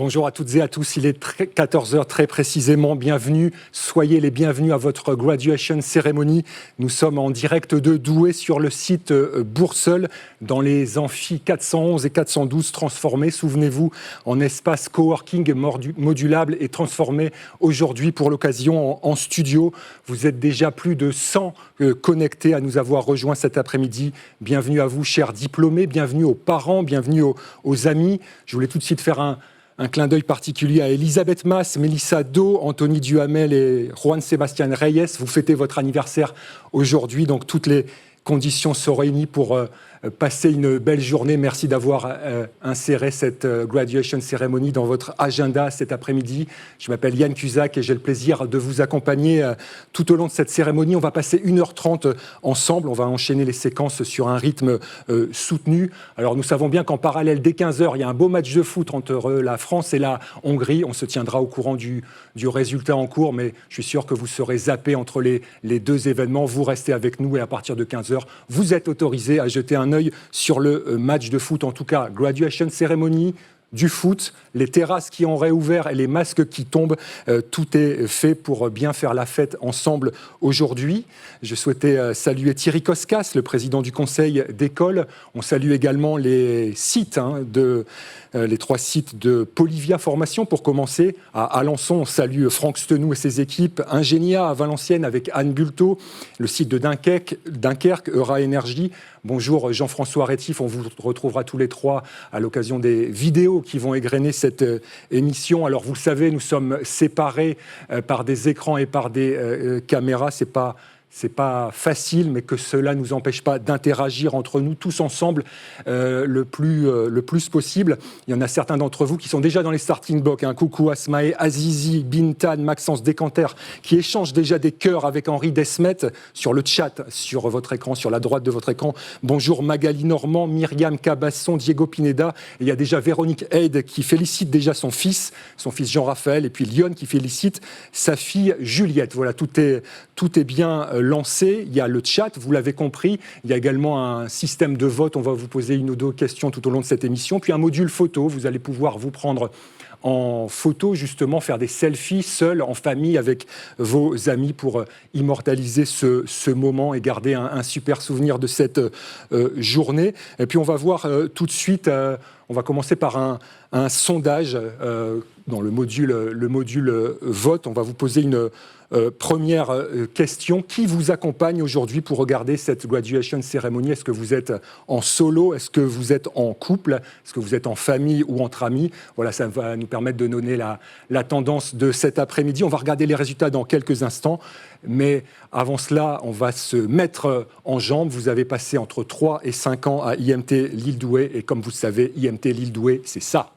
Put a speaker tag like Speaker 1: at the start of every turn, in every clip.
Speaker 1: Bonjour à toutes et à tous, il est 14h très précisément, bienvenue, soyez les bienvenus à votre graduation ceremony. Nous sommes en direct de Douai sur le site Bourseul, dans les amphis 411 et 412 transformés, souvenez-vous, en espace coworking modulable et transformé aujourd'hui pour l'occasion en studio. Vous êtes déjà plus de 100 connectés à nous avoir rejoints cet après-midi. Bienvenue à vous, chers diplômés, bienvenue aux parents, bienvenue aux amis. Je voulais tout de suite faire un clin d'œil particulier à Elisabeth Mas, Mélissa Do, Anthony Duhamel et Juan Sebastián Reyes. Vous fêtez votre anniversaire aujourd'hui, donc toutes les conditions sont réunies pour passer une belle journée. Merci d'avoir inséré cette graduation ceremony dans votre agenda cet après-midi. Je m'appelle Yann Cusack et j'ai le plaisir de vous accompagner tout au long de cette cérémonie. On va passer 1h30 ensemble. On va enchaîner les séquences sur un rythme soutenu. Alors nous savons bien qu'en parallèle, dès 15h, il y a un beau match de foot entre la France et la Hongrie. On se tiendra au courant du résultat en cours, mais je suis sûr que vous serez zappés entre les deux événements. Vous restez avec nous et à partir de 15h, vous êtes autorisés à jeter un œil sur le match de foot. En tout cas, graduation ceremony, du foot, les terrasses qui ont réouvert et les masques qui tombent, tout est fait pour bien faire la fête ensemble aujourd'hui. Je souhaitais saluer Thierry Koskas, le président du conseil d'école. On salue également les sites les 3 sites de Polivia Formation. Pour commencer, à Alençon, on salue Franck Stenou et ses équipes. Ingenia à Valenciennes avec Anne Bulto. Le site de Dunkerque, Eura Énergie. Bonjour Jean-François Rétif, on vous retrouvera tous les 3 à l'occasion des vidéos qui vont égrener cette émission. Alors vous le savez, nous sommes séparés par des écrans et par des caméras. C'est pas facile, mais que cela ne nous empêche pas d'interagir entre nous tous ensemble le plus possible. Il y en a certains d'entre vous qui sont déjà dans les starting blocks. Coucou Asmae, Azizi, Bintan, Maxence Decanter, qui échangent déjà des cœurs avec Henri Desmet sur le chat, sur votre écran, sur la droite de votre écran. Bonjour Magali Normand, Myriam Cabasson, Diego Pineda. Et il y a déjà Véronique Haid qui félicite déjà son fils Jean-Raphaël, et puis Lyon qui félicite sa fille Juliette. Voilà, tout est bien lancé. Il y a le chat, vous l'avez compris. Il y a également un système de vote. On va vous poser 1 ou 2 questions tout au long de cette émission. Puis un module photo. Vous allez pouvoir vous prendre en photo, justement, faire des selfies seuls, en famille, avec vos amis pour immortaliser ce moment et garder un super souvenir de cette journée. Et puis on va voir tout de suite, on va commencer par un sondage dans le module vote. On va vous poser une première question. Qui vous accompagne aujourd'hui pour regarder cette graduation ceremony? Est-ce que vous êtes en solo? Est-ce que vous êtes en couple? Est-ce que vous êtes en famille ou entre amis? Voilà, ça va nous permettre de donner la tendance de cet après-midi. On va regarder les résultats dans quelques instants. Mais avant cela, on va se mettre en jambes. Vous avez passé entre 3 et 5 ans à IMT Lille-Douai. Et comme vous le savez, IMT Lille-Douai, c'est ça.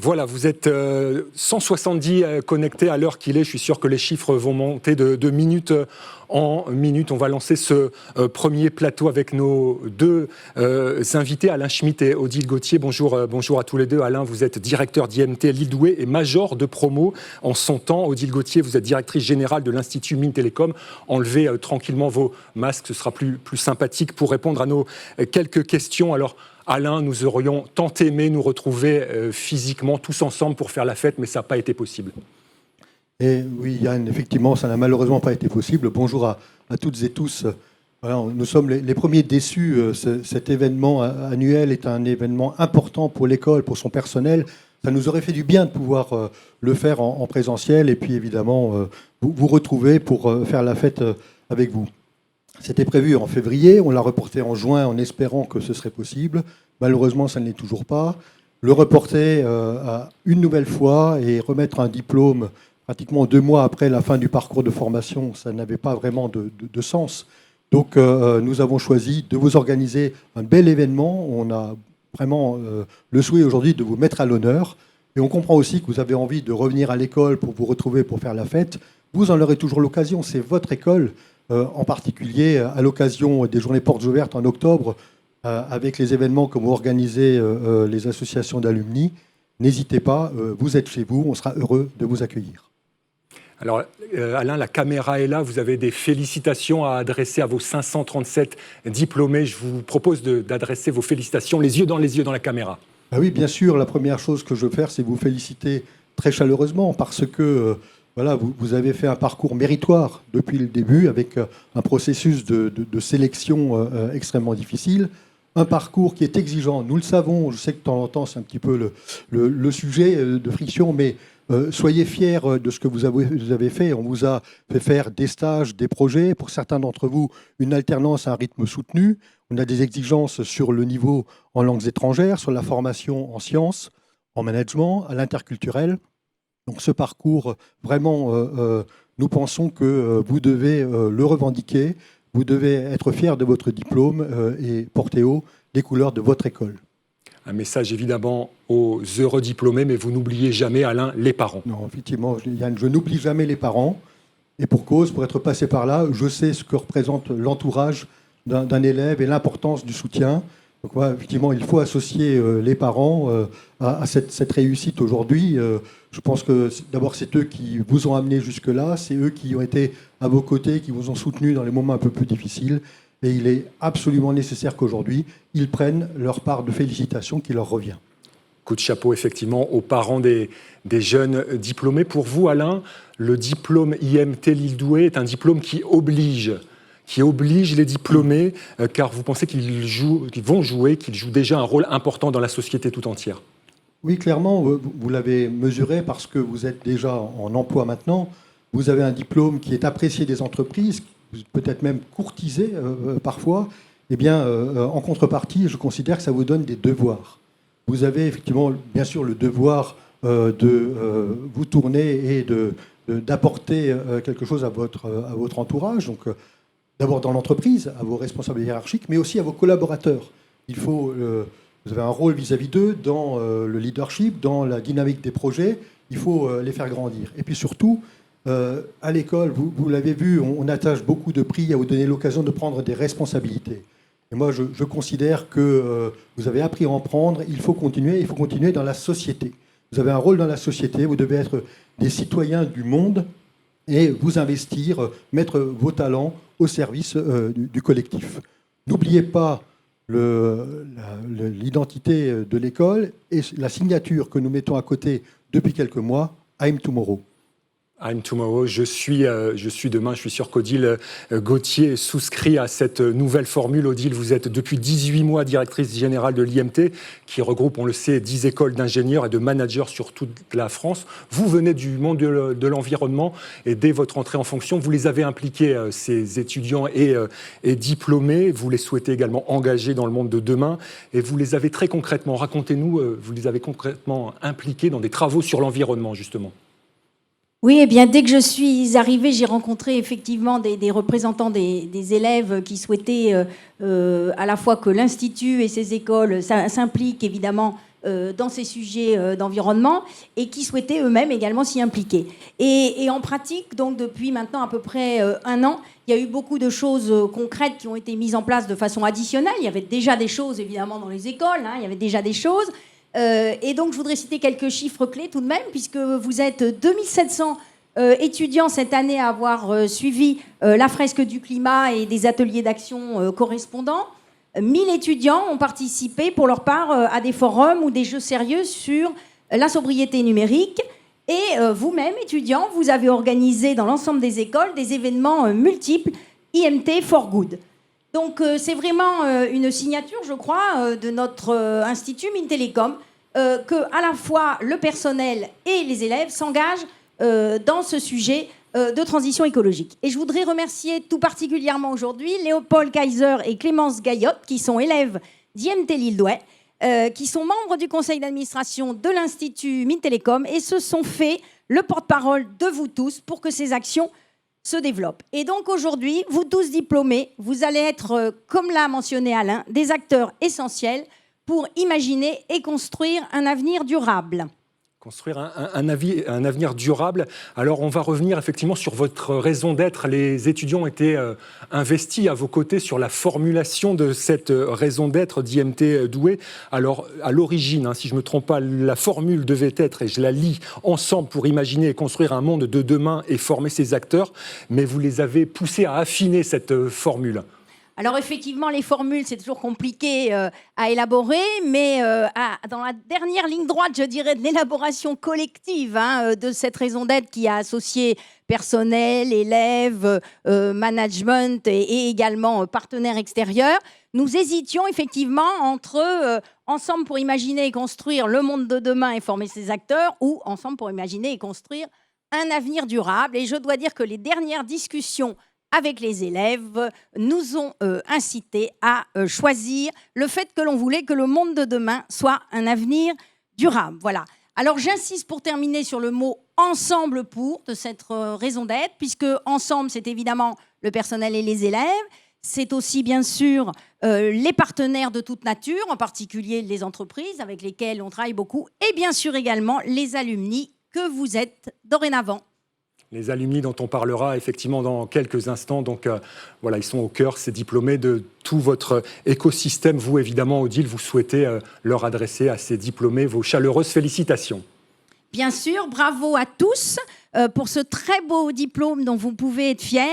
Speaker 1: Voilà, vous êtes 170 connectés à l'heure qu'il est. Je suis sûr que les chiffres vont monter de minute en minute. On va lancer ce premier plateau avec nos deux invités, Alain Schmitt et Odile Gauthier. Bonjour, bonjour à tous les deux. Alain, vous êtes directeur d'IMT Lille Douai et major de promo en son temps. Odile Gauthier, vous êtes directrice générale de l'Institut Mines Télécom. Enlevez tranquillement vos masques, ce sera plus sympathique pour répondre à nos quelques questions. Alors, Alain, nous aurions tant aimé nous retrouver physiquement tous ensemble pour faire la fête, mais ça n'a pas été possible.
Speaker 2: Et oui, Yann, effectivement, ça n'a malheureusement pas été possible. Bonjour à toutes et tous. Voilà, nous sommes les premiers déçus. Cet événement annuel est un événement important pour l'école, pour son personnel. Ça nous aurait fait du bien de pouvoir le faire en présentiel et puis évidemment vous retrouver pour faire la fête avec vous. C'était prévu en février, on l'a reporté en juin en espérant que ce serait possible. Malheureusement, ça ne l'est toujours pas. Le reporter une nouvelle fois et remettre un diplôme pratiquement 2 mois après la fin du parcours de formation, ça n'avait pas vraiment de sens. Donc nous avons choisi de vous organiser un bel événement. On a vraiment le souhait aujourd'hui de vous mettre à l'honneur. Et on comprend aussi que vous avez envie de revenir à l'école pour vous retrouver pour faire la fête. Vous en aurez toujours l'occasion, c'est votre école. En particulier à l'occasion des journées portes ouvertes en octobre, avec les événements que vous organisez les associations d'alumni. N'hésitez pas, vous êtes chez vous, on sera heureux de vous accueillir.
Speaker 1: Alors Alain, la caméra est là, vous avez des félicitations à adresser à vos 537 diplômés. Je vous propose d'adresser vos félicitations les yeux dans la caméra.
Speaker 2: Ah oui, bien sûr, la première chose que je veux faire, c'est vous féliciter très chaleureusement parce que voilà, vous avez fait un parcours méritoire depuis le début avec un processus de sélection extrêmement difficile. Un parcours qui est exigeant, nous le savons, je sais que de temps en temps c'est un petit peu le sujet de friction, mais soyez fiers de ce que vous avez fait. On vous a fait faire des stages, des projets, pour certains d'entre vous, une alternance à un rythme soutenu. On a des exigences sur le niveau en langues étrangères, sur la formation en sciences, en management, à l'interculturel. Donc ce parcours, vraiment, nous pensons que vous devez le revendiquer, vous devez être fiers de votre diplôme et porter haut les couleurs de votre école.
Speaker 1: Un message évidemment aux heureux diplômés, mais vous n'oubliez jamais, Alain, les parents.
Speaker 2: Non, effectivement, Yann, je n'oublie jamais les parents. Et pour cause, pour être passé par là, je sais ce que représente l'entourage d'un élève et l'importance du soutien. Donc voilà, effectivement, il faut associer les parents à cette réussite aujourd'hui. Je pense que d'abord, c'est eux qui vous ont amené jusque-là, c'est eux qui ont été à vos côtés, qui vous ont soutenu dans les moments un peu plus difficiles. Et il est absolument nécessaire qu'aujourd'hui, ils prennent leur part de félicitations qui leur revient.
Speaker 1: Coup de chapeau, effectivement, aux parents des jeunes diplômés. Pour vous, Alain, le diplôme IMT Lille Douai est un diplôme qui oblige les diplômés, car vous pensez qu'ils jouent déjà un rôle important dans la société tout entière.
Speaker 2: Oui, clairement, vous l'avez mesuré parce que vous êtes déjà en emploi maintenant. Vous avez un diplôme qui est apprécié des entreprises, peut-être même courtisé parfois. Eh bien, en contrepartie, je considère que ça vous donne des devoirs. Vous avez effectivement, bien sûr, le devoir de vous tourner et d'apporter quelque chose à votre entourage. Donc, d'abord dans l'entreprise, à vos responsables hiérarchiques, mais aussi à vos collaborateurs. Vous avez un rôle vis-à-vis d'eux dans le leadership, dans la dynamique des projets. Il faut les faire grandir. Et puis surtout, à l'école, vous l'avez vu, on attache beaucoup de prix à vous donner l'occasion de prendre des responsabilités. Et moi, je considère que vous avez appris à en prendre. Il faut continuer dans la société. Vous avez un rôle dans la société. Vous devez être des citoyens du monde et vous investir, mettre vos talents au service du collectif. N'oubliez pas l'identité de l'école et la signature que nous mettons à côté depuis quelques mois, I'm Tomorrow.
Speaker 1: I'm Tomorrow, je suis demain, je suis sûr qu'Odile Gauthier souscrit à cette nouvelle formule. Odile, vous êtes depuis 18 mois directrice générale de l'IMT, qui regroupe, on le sait, 10 écoles d'ingénieurs et de managers sur toute la France. Vous venez du monde de l'environnement et dès votre entrée en fonction, vous les avez impliqués, ces étudiants et diplômés. Vous les souhaitez également engagés dans le monde de demain et vous les avez très concrètement, racontez-nous, vous les avez concrètement impliqués dans des travaux sur l'environnement, justement.
Speaker 3: Oui, eh bien, dès que je suis arrivée, j'ai rencontré effectivement des représentants des élèves qui souhaitaient à la fois que l'Institut et ses écoles s'impliquent évidemment dans ces sujets d'environnement et qui souhaitaient eux-mêmes également s'y impliquer. Et en pratique, donc depuis maintenant à peu près 1 an, il y a eu beaucoup de choses concrètes qui ont été mises en place de façon additionnelle. Il y avait déjà des choses, évidemment, dans les écoles, il y avait déjà des choses. Et donc, je voudrais citer quelques chiffres clés tout de même, puisque vous êtes 2700 étudiants cette année à avoir suivi la fresque du climat et des ateliers d'action correspondants. 1000 étudiants ont participé pour leur part à des forums ou des jeux sérieux sur la sobriété numérique. Et vous-même, étudiants, vous avez organisé dans l'ensemble des écoles des événements multiples IMT for Good. Donc c'est vraiment une signature, je crois, de notre institut Mines Télécom, que à la fois le personnel et les élèves s'engagent dans ce sujet de transition écologique. Et je voudrais remercier tout particulièrement aujourd'hui Léopold Kaiser et Clémence Gaillotte, qui sont élèves d'IMT Lille-Douai, qui sont membres du conseil d'administration de l'Institut Mines Télécom et se sont fait le porte-parole de vous tous pour que ces actions se développent. Et donc aujourd'hui, vous tous diplômés, vous allez être, comme l'a mentionné Alain, des acteurs essentiels pour imaginer et construire un avenir durable.
Speaker 1: Construire un avenir durable. Alors, on va revenir effectivement sur votre raison d'être. Les étudiants ont été investis à vos côtés sur la formulation de cette raison d'être d'IMT Douai. Alors, à l'origine, si je ne me trompe pas, la formule devait être, et je la lis, ensemble pour imaginer et construire un monde de demain et former ses acteurs, mais vous les avez poussés à affiner cette formule.
Speaker 3: Alors effectivement, les formules, c'est toujours compliqué à élaborer, mais dans la dernière ligne droite, je dirais, de l'élaboration collective de cette raison d'être qui a associé personnel, élèves, management et également partenaires extérieurs, nous hésitions effectivement entre ensemble pour imaginer et construire le monde de demain et former ses acteurs ou ensemble pour imaginer et construire un avenir durable. Et je dois dire que les dernières discussions avec les élèves, nous ont incité à choisir le fait que l'on voulait que le monde de demain soit un avenir durable. Voilà. Alors j'insiste pour terminer sur le mot « ensemble pour » de cette raison d'être, puisque ensemble, c'est évidemment le personnel et les élèves, c'est aussi bien sûr les partenaires de toute nature, en particulier les entreprises avec lesquelles on travaille beaucoup, et bien sûr également les alumni que vous êtes dorénavant.
Speaker 1: Les alumni dont on parlera effectivement dans quelques instants. Donc voilà, ils sont au cœur, ces diplômés, de tout votre écosystème. Vous, évidemment, Odile, vous souhaitez leur adresser à ces diplômés vos chaleureuses félicitations.
Speaker 3: Bien sûr, bravo à tous pour ce très beau diplôme dont vous pouvez être fiers.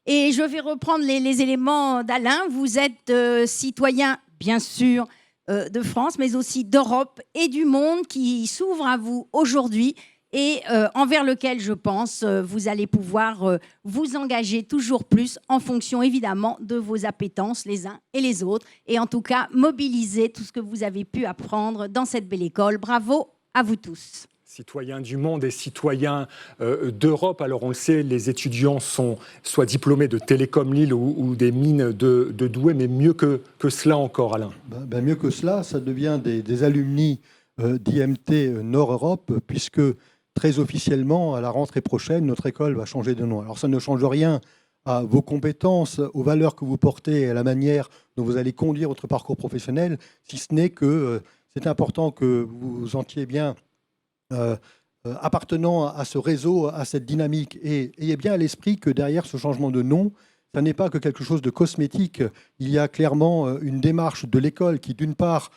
Speaker 3: Et je vais reprendre les éléments d'Alain. Vous êtes citoyen, bien sûr, de France, mais aussi d'Europe et du monde qui s'ouvre à vous aujourd'hui, et envers lequel, je pense, vous allez pouvoir vous engager toujours plus en fonction, évidemment, de vos appétences les uns et les autres, et en tout cas, mobiliser tout ce que vous avez pu apprendre dans cette belle école. Bravo à vous tous.
Speaker 1: Citoyens du monde et citoyens d'Europe. Alors on le sait, les étudiants sont soit diplômés de Télécom Lille ou des mines de Douai, mais mieux que cela encore, Alain.
Speaker 2: Mieux que cela, ça devient des alumni d'IMT Nord-Europe, puisque très officiellement, à la rentrée prochaine, notre école va changer de nom. Alors ça ne change rien à vos compétences, aux valeurs que vous portez et à la manière dont vous allez conduire votre parcours professionnel, si ce n'est que c'est important que vous vous sentiez bien appartenant à ce réseau, à cette dynamique. Et ayez bien à l'esprit que derrière ce changement de nom, ça n'est pas que quelque chose de cosmétique. Il y a clairement une démarche de l'école qui, d'une part,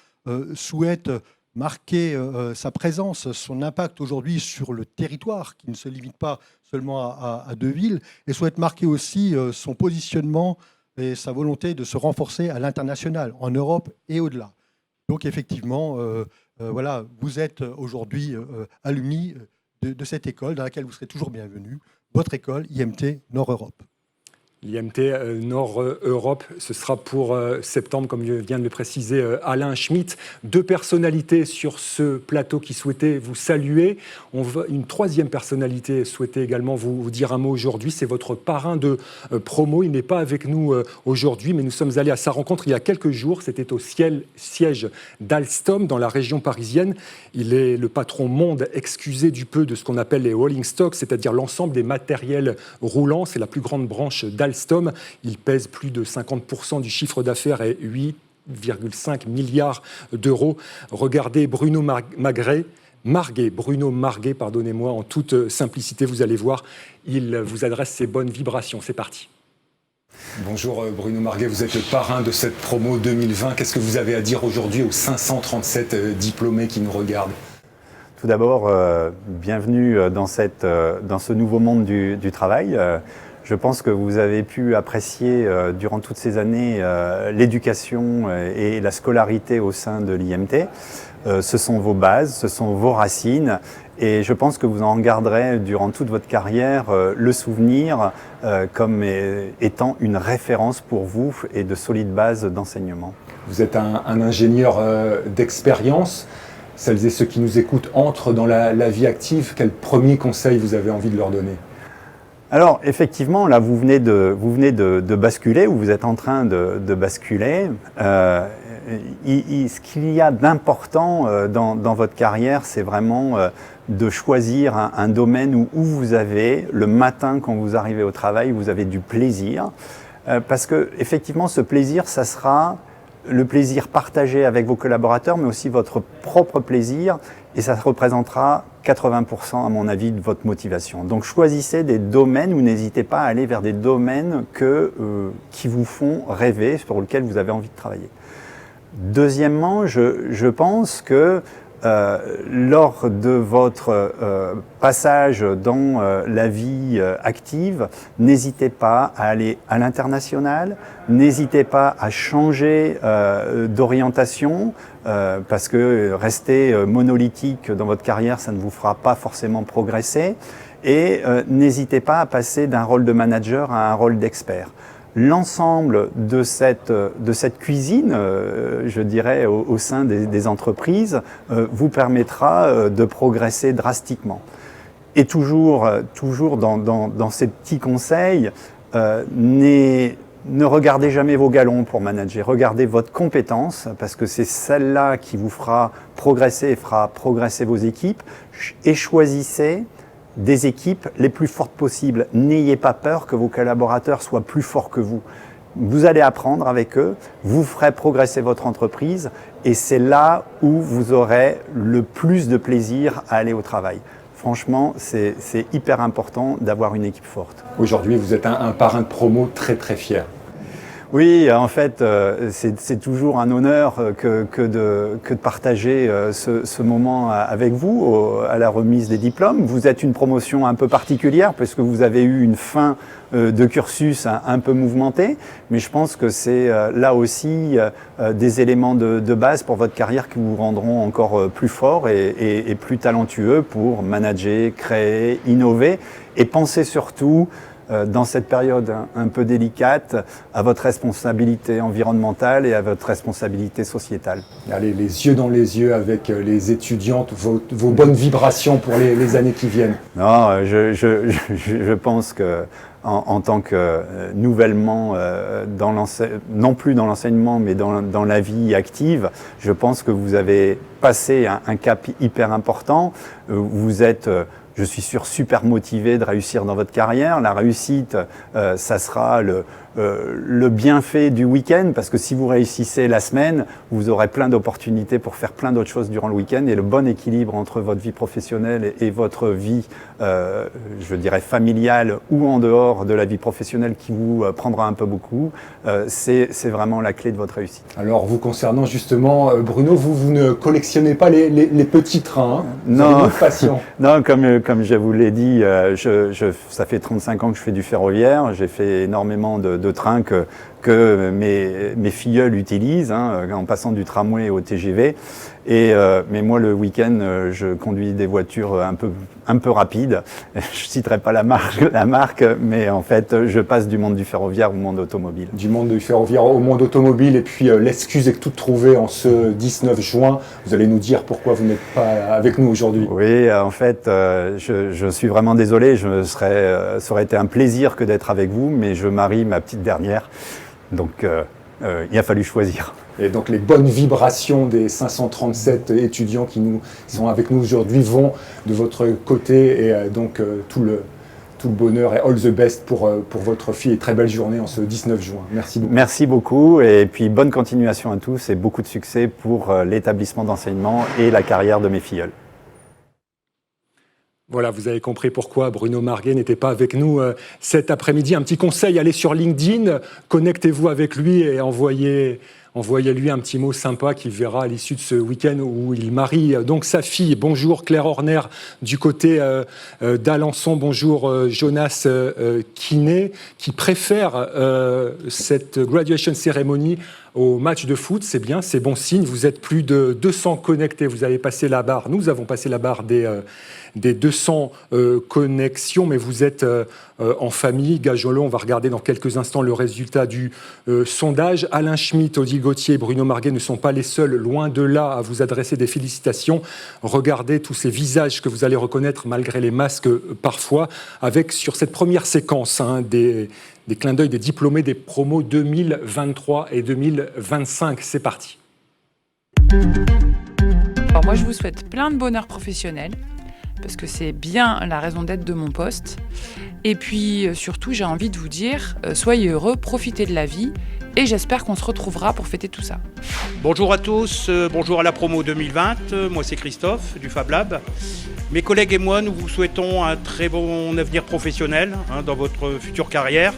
Speaker 2: souhaite marquer sa présence, son impact aujourd'hui sur le territoire, qui ne se limite pas seulement à deux villes, et souhaite marquer aussi son positionnement et sa volonté de se renforcer à l'international, en Europe et au-delà. Donc effectivement, voilà, vous êtes aujourd'hui alumni de cette école dans laquelle vous serez toujours bienvenus, votre école IMT Nord-Europe.
Speaker 1: L'IMT Nord-Europe, ce sera pour septembre, comme vient de le préciser Alain Schmitt. Deux personnalités sur ce plateau qui souhaitaient vous saluer. Une troisième personnalité souhaitait également vous dire un mot aujourd'hui. C'est votre parrain de promo. Il n'est pas avec nous aujourd'hui, mais nous sommes allés à sa rencontre il y a quelques jours. C'était au siège d'Alstom, dans la région parisienne. Il est le patron monde, excusez du peu, de ce qu'on appelle les rolling stocks, c'est-à-dire l'ensemble des matériels roulants. C'est la plus grande branche d'Alstom. Il pèse plus de 50% du chiffre d'affaires et 8 4,5 milliards d'euros. Regardez Bruno Marguet, pardonnez-moi, en toute simplicité, vous allez voir, il vous adresse ses bonnes vibrations. C'est parti. Bonjour Bruno Marguet, vous êtes le parrain de cette promo 2020. Qu'est-ce que vous avez à dire aujourd'hui aux 537 diplômés qui nous regardent ?
Speaker 4: Tout d'abord, bienvenue dans ce nouveau monde du travail. Je pense que vous avez pu apprécier durant toutes ces années l'éducation et la scolarité au sein de l'IMT. Ce sont vos bases, ce sont vos racines et je pense que vous en garderez durant toute votre carrière le souvenir comme étant une référence pour vous et de solides bases d'enseignement.
Speaker 1: Vous êtes un ingénieur d'expérience. Celles et ceux qui nous écoutent entrent dans la vie active. Quel premier conseil vous avez envie de leur donner ?
Speaker 4: Alors effectivement, là vous venez de basculer, ou vous êtes en train de basculer. Ce qu'il y a d'important dans votre carrière, c'est vraiment de choisir un domaine où vous avez, le matin quand vous arrivez au travail, vous avez du plaisir. Parce que effectivement, ce plaisir, ça sera le plaisir partagé avec vos collaborateurs, mais aussi votre propre plaisir, et ça représentera 80% à mon avis de votre motivation. Donc choisissez des domaines ou n'hésitez pas à aller vers des domaines qui vous font rêver, sur lesquels vous avez envie de travailler. Deuxièmement, je pense que lors de votre passage dans la vie active, n'hésitez pas à aller à l'international, n'hésitez pas à changer d'orientation, parce que rester monolithique dans votre carrière, ça ne vous fera pas forcément progresser, et n'hésitez pas à passer d'un rôle de manager à un rôle d'expert. L'ensemble de cette cuisine, je dirais, au sein des entreprises, vous permettra de progresser drastiquement. Et toujours dans ces petits conseils, ne regardez jamais vos galons pour manager, regardez votre compétence, parce que c'est celle-là qui vous fera progresser et fera progresser vos équipes, et choisissez des équipes les plus fortes possibles. N'ayez pas peur que vos collaborateurs soient plus forts que vous. Vous allez apprendre avec eux, vous ferez progresser votre entreprise et c'est là où vous aurez le plus de plaisir à aller au travail. Franchement, c'est hyper important d'avoir une équipe forte.
Speaker 1: Aujourd'hui, vous êtes un parrain de promo très très fier.
Speaker 4: Oui, en fait, c'est toujours un honneur que de partager ce moment avec vous à la remise des diplômes. Vous êtes une promotion un peu particulière parce que vous avez eu une fin de cursus un peu mouvementé, mais je pense que c'est là aussi des éléments de base pour votre carrière qui vous rendront encore plus fort et plus talentueux pour manager, créer, innover et penser surtout dans cette période un peu délicate, à votre responsabilité environnementale et à votre responsabilité sociétale.
Speaker 1: Allez, les yeux dans les yeux avec les étudiantes, vos bonnes vibrations pour les années qui viennent.
Speaker 4: Non, je pense que en tant que nouvellement, non plus dans l'enseignement, mais dans la vie active, je pense que vous avez passé un cap hyper important. Vous êtes... je suis sûr, super motivé de réussir dans votre carrière. La réussite, ça sera le bienfait du week-end, parce que si vous réussissez la semaine, vous aurez plein d'opportunités pour faire plein d'autres choses durant le week-end. Et le bon équilibre entre votre vie professionnelle et votre vie, je dirais, familiale ou en dehors de la vie professionnelle qui vous prendra un peu beaucoup, c'est vraiment la clé de votre réussite.
Speaker 1: Alors, vous concernant justement, Bruno, vous ne collectionnez pas les petits trains, hein. Vous
Speaker 4: Non,
Speaker 1: avez une passion.
Speaker 4: Non, comme je vous l'ai dit, ça fait 35 ans que je fais du ferroviaire. J'ai fait énormément de trains que mes filleuls utilisent, hein, en passant du tramway au TGV. Mais moi, le week-end, je conduis des voitures un peu rapides. Je citerai pas la marque, mais en fait, je passe du monde du ferroviaire au monde automobile.
Speaker 1: Du monde du ferroviaire au monde automobile, et puis l'excuse est toute trouvée en ce 19 juin. Vous allez nous dire pourquoi vous n'êtes pas avec nous aujourd'hui.
Speaker 4: Oui, en fait, je suis vraiment désolé. Ça aurait été un plaisir que d'être avec vous, mais je marie ma petite dernière. Donc, il a fallu choisir.
Speaker 1: Et donc les bonnes vibrations des 537 étudiants qui sont avec nous aujourd'hui vont de votre côté, et donc tout le bonheur et all the best pour votre fille et très belle journée en ce 19 juin. Merci beaucoup.
Speaker 4: Merci beaucoup et puis bonne continuation à tous et beaucoup de succès pour l'établissement d'enseignement et la carrière de mes filleuls.
Speaker 1: Voilà, vous avez compris pourquoi Bruno Marguet n'était pas avec nous cet après-midi. Un petit conseil, allez sur LinkedIn, connectez-vous avec lui et envoyez-lui un petit mot sympa qu'il verra à l'issue de ce week-end où il marie donc sa fille. Bonjour Claire Horner du côté d'Alençon. Bonjour Jonas Kiné qui préfère cette graduation ceremony au match de foot. C'est bien, c'est bon signe. Vous êtes plus de 200 connectés. Vous avez passé la barre. Nous avons passé la barre des 200 connexions, mais vous êtes en famille. Gajolo, on va regarder dans quelques instants le résultat du sondage. Alain Schmitt, Odile Gauthier et Bruno Marguet ne sont pas les seuls, loin de là, à vous adresser des félicitations. Regardez tous ces visages que vous allez reconnaître malgré les masques parfois, avec sur cette première séquence des clins d'œil des diplômés des promos 2023 et 2025. C'est parti.
Speaker 5: Alors moi, je vous souhaite plein de bonheur professionnel, parce que c'est bien la raison d'être de mon poste. Et puis surtout, j'ai envie de vous dire, soyez heureux, profitez de la vie, et j'espère qu'on se retrouvera pour fêter tout ça.
Speaker 6: Bonjour à tous, bonjour à la promo 2020, moi c'est Christophe du Fab Lab. Mes collègues et moi, nous vous souhaitons un très bon avenir professionnel dans votre future carrière.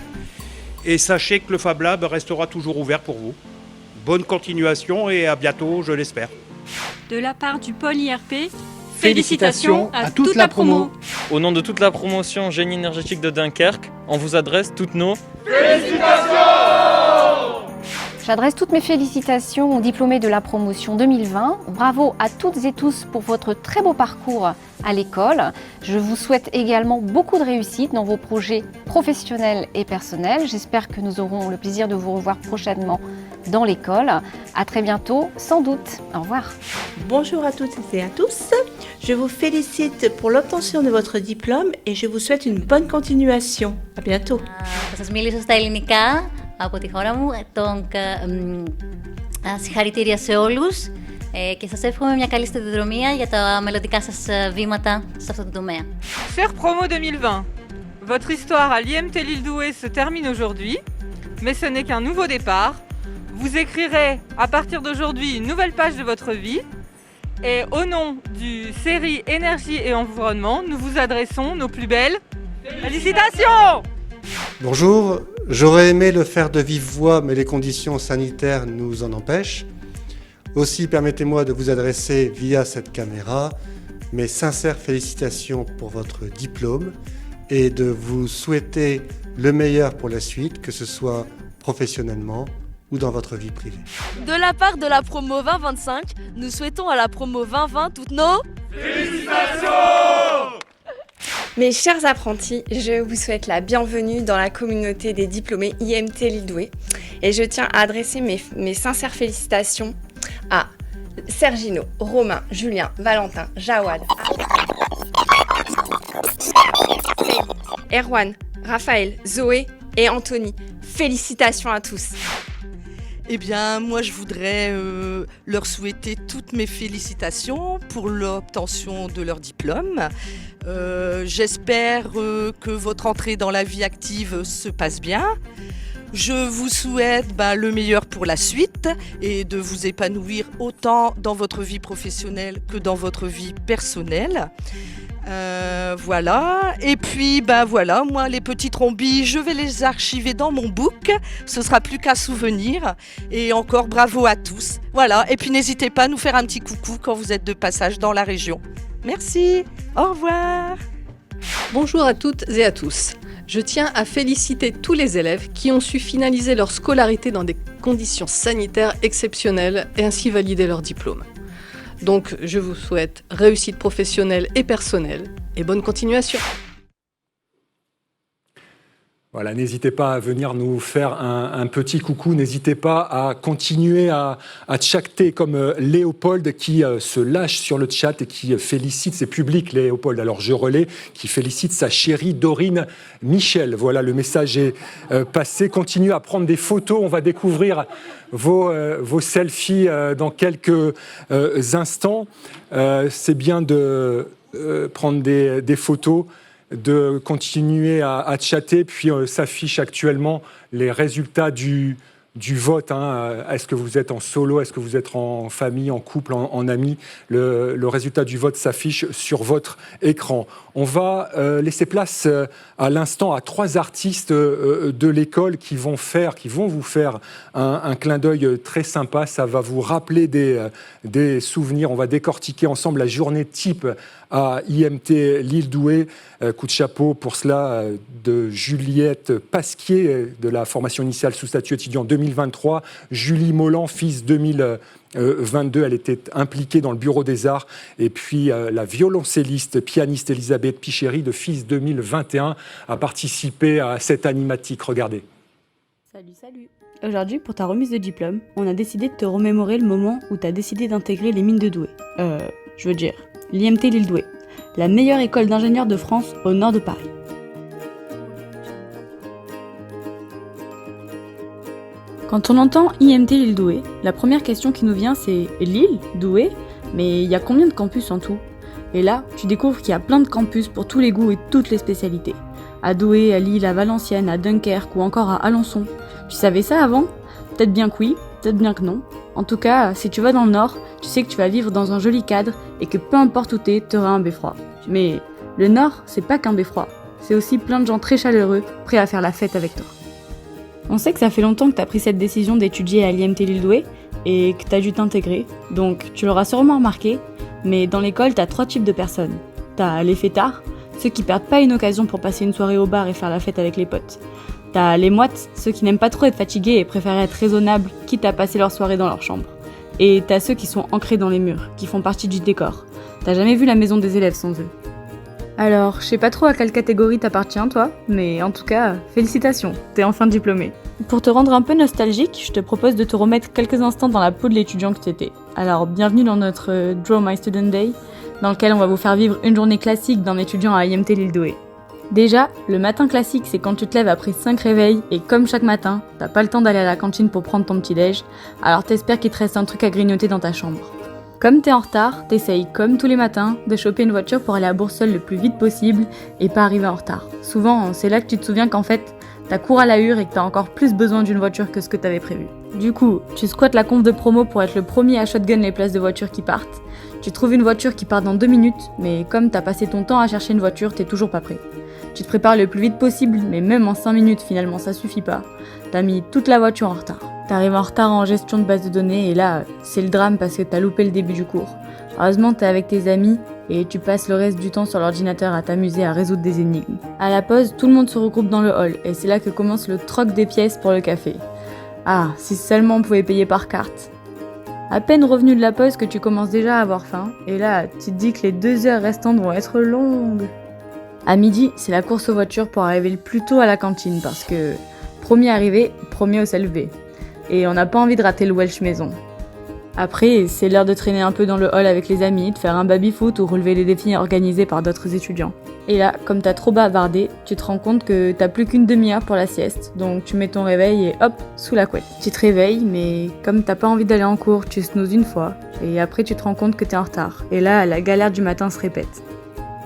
Speaker 6: Et sachez que le Fab Lab restera toujours ouvert pour vous. Bonne continuation et à bientôt, je l'espère.
Speaker 7: De la part du pôle IRP,
Speaker 8: félicitations
Speaker 7: à toute la promo.
Speaker 8: Au nom de toute la promotion Génie énergétique de Dunkerque, on vous adresse toutes nos
Speaker 9: J'adresse toutes mes félicitations aux diplômés de la promotion 2020. Bravo à toutes et tous pour votre très beau parcours à l'école. Je vous souhaite également beaucoup de réussite dans vos projets professionnels et personnels. J'espère que nous aurons le plaisir de vous revoir prochainement dans l'école. À très bientôt, sans doute. Au revoir.
Speaker 10: Bonjour à toutes et à tous. Je vous félicite pour l'obtention de votre diplôme et je vous souhaite une bonne continuation. À bientôt.
Speaker 11: Θα σας μιλήσω στα ελληνικά από τη χώρα μου. Συγχαρητήρια σε όλους και σας εύχομαι μια καλή σταδιοδρομία για τα μελλοντικά σας βήματα σε αυτό το τομέα.
Speaker 12: Chère promo 2020, votre histoire à l'IMT Lille-Douai se termine aujourd'hui, mais ce n'est qu'un nouveau départ. Vous écrirez à partir d'aujourd'hui une nouvelle page de votre vie. Et au nom du série Énergie et Environnement, nous vous adressons nos plus belles félicitations.
Speaker 13: Bonjour, j'aurais aimé le faire de vive voix, mais les conditions sanitaires nous en empêchent. Aussi, permettez-moi de vous adresser via cette caméra mes sincères félicitations pour votre diplôme et de vous souhaiter le meilleur pour la suite, que ce soit professionnellement ou dans votre vie privée.
Speaker 14: De la part de la promo 2025, nous souhaitons à la promo 2020 toutes nos
Speaker 15: félicitations. Mes chers apprentis, je vous souhaite la bienvenue dans la communauté des diplômés IMT Lille-Douai et je tiens à adresser mes sincères félicitations à Sergino, Romain, Julien, Valentin, Jawad, Erwan, Raphaël, Zoé et Anthony. Félicitations à tous.
Speaker 16: Eh bien, moi, je voudrais leur souhaiter toutes mes félicitations pour l'obtention de leur diplôme. J'espère que votre entrée dans la vie active se passe bien. Je vous souhaite le meilleur pour la suite et de vous épanouir autant dans votre vie professionnelle que dans votre vie personnelle. Voilà, et puis voilà, moi les petits trombis, je vais les archiver dans mon book, ce sera plus qu'un souvenir, et encore bravo à tous. Voilà, et puis n'hésitez pas à nous faire un petit coucou quand vous êtes de passage dans la région. Merci, au revoir.
Speaker 17: Bonjour à toutes et à tous. Je tiens à féliciter tous les élèves qui ont su finaliser leur scolarité dans des conditions sanitaires exceptionnelles et ainsi valider leur diplôme. Donc, je vous souhaite réussite professionnelle et personnelle et bonne continuation.
Speaker 1: Voilà, n'hésitez pas à venir nous faire un petit coucou, n'hésitez pas à continuer à chatter comme Léopold qui se lâche sur le chat et qui félicite, c'est public Léopold, alors je relais, qui félicite sa chérie Dorine Michel. Voilà, le message est passé, continuez à prendre des photos, on va découvrir vos selfies dans quelques instants. C'est bien de prendre des photos. de continuer à chatter, puis s'affichent actuellement les résultats du vote. Est-ce que vous êtes en solo, est-ce que vous êtes en famille, en couple, en amis? Le résultat du vote s'affiche sur votre écran. On va laisser place à l'instant à 3 artistes de l'école qui vont vous faire un clin d'œil très sympa. Ça va vous rappeler des souvenirs. On va décortiquer ensemble la journée type à IMT Lille-Douai. Coup de chapeau pour cela de Juliette Pasquier de la formation initiale sous statut étudiant 2023. Julie Molland, fils 2022, elle était impliquée dans le bureau des arts. Et puis la violoncelliste, pianiste Elisabeth Pichéry de FIS 2021 a participé à cette animatique. Regardez.
Speaker 18: Salut. Aujourd'hui, pour ta remise de diplôme, on a décidé de te remémorer le moment où tu as décidé d'intégrer les mines de Douai. L'IMT Lille-Douai, la meilleure école d'ingénieurs de France au nord de Paris. Quand on entend IMT Lille-Douai, la première question qui nous vient c'est Lille, Douai, mais il y a combien de campus en tout? Et là, tu découvres qu'il y a plein de campus pour tous les goûts et toutes les spécialités. À Douai, à Lille, à Valenciennes, à Dunkerque ou encore à Alençon. Tu savais ça avant? Peut-être bien que oui, peut-être bien que non. En tout cas, si tu vas dans le Nord, tu sais que tu vas vivre dans un joli cadre et que peu importe où t'es, t'auras un beffroi. Mais le Nord, c'est pas qu'un beffroi. C'est aussi plein de gens très chaleureux, prêts à faire la fête avec toi. On sait que ça fait longtemps que t'as pris cette décision d'étudier à l'IMT Lille-Douai et que t'as dû t'intégrer, donc tu l'auras sûrement remarqué, mais dans l'école, t'as 3 types de personnes. T'as les fêtards, ceux qui perdent pas une occasion pour passer une soirée au bar et faire la fête avec les potes. T'as les moites, ceux qui n'aiment pas trop être fatigués et préfèrent être raisonnables, quitte à passer leur soirée dans leur chambre. Et t'as ceux qui sont ancrés dans les murs, qui font partie du décor. T'as jamais vu la maison des élèves sans eux. Alors, je sais pas trop à quelle catégorie t'appartiens toi, mais en tout cas, félicitations, t'es enfin diplômé. Pour te rendre un peu nostalgique, je te propose de te remettre quelques instants dans la peau de l'étudiant que t'étais. Alors, bienvenue dans notre Draw My Student Day, dans lequel on va vous faire vivre une journée classique d'un étudiant à IMT Lille-Douai. Déjà, le matin classique, c'est quand tu te lèves après 5 réveils et comme chaque matin, t'as pas le temps d'aller à la cantine pour prendre ton petit déj, alors t'espères qu'il te reste un truc à grignoter dans ta chambre. Comme t'es en retard, t'essayes, comme tous les matins, de choper une voiture pour aller à Bourseul le plus vite possible et pas arriver en retard. Souvent, c'est là que tu te souviens qu'en fait, t'as cours à la hure et que t'as encore plus besoin d'une voiture que ce que t'avais prévu. Du coup, tu squattes la conf de promo pour être le premier à shotgun les places de voitures qui partent. Tu trouves une voiture qui part dans 2 minutes, mais comme t'as passé ton temps à chercher une voiture, t'es toujours pas prêt. Tu te prépares le plus vite possible, mais même en 5 minutes finalement ça suffit pas. T'as mis toute la voiture en retard. T'arrives en retard en gestion de base de données et là, c'est le drame parce que t'as loupé le début du cours. Heureusement, t'es avec tes amis et tu passes le reste du temps sur l'ordinateur à t'amuser à résoudre des énigmes. À la pause, tout le monde se regroupe dans le hall et c'est là que commence le troc des pièces pour le café. Ah, si seulement on pouvait payer par carte. À peine revenu de la pause que tu commences déjà à avoir faim et là, tu te dis que les 2 heures restantes vont être longues. À midi, c'est la course aux voitures pour arriver le plus tôt à la cantine parce que premier arrivé, premier au levé. Et on n'a pas envie de rater le Welsh maison. Après, c'est l'heure de traîner un peu dans le hall avec les amis, de faire un baby-foot ou relever les défis organisés par d'autres étudiants. Et là, comme t'as trop bavardé, tu te rends compte que t'as plus qu'une demi-heure pour la sieste, donc tu mets ton réveil et hop, sous la couette. Tu te réveilles, mais comme t'as pas envie d'aller en cours, tu snoozes une fois, et après tu te rends compte que t'es en retard. Et là, la galère du matin se répète.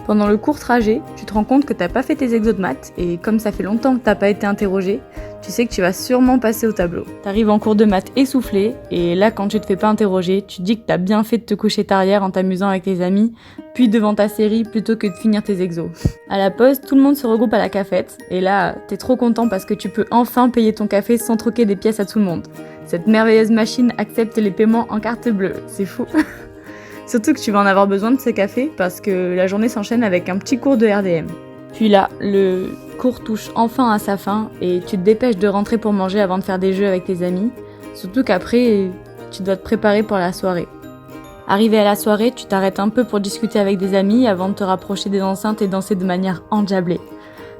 Speaker 18: Pendant le court trajet, tu te rends compte que t'as pas fait tes exos de maths, et comme ça fait longtemps que t'as pas été interrogé, tu sais que tu vas sûrement passer au tableau. T'arrives en cours de maths essoufflé, et là quand tu te fais pas interroger, tu te dis que t'as bien fait de te coucher tard hier en t'amusant avec tes amis, puis devant ta série plutôt que de finir tes exos. À la pause, tout le monde se regroupe à la cafette, et là, t'es trop content parce que tu peux enfin payer ton café sans troquer des pièces à tout le monde. Cette merveilleuse machine accepte les paiements en carte bleue, c'est fou. Surtout que tu vas en avoir besoin de ce café parce que la journée s'enchaîne avec un petit cours de RDM. Puis là, le cours touche enfin à sa fin et tu te dépêches de rentrer pour manger avant de faire des jeux avec tes amis. Surtout qu'après, tu dois te préparer pour la soirée. Arrivé à la soirée, tu t'arrêtes un peu pour discuter avec des amis avant de te rapprocher des enceintes et danser de manière endiablée.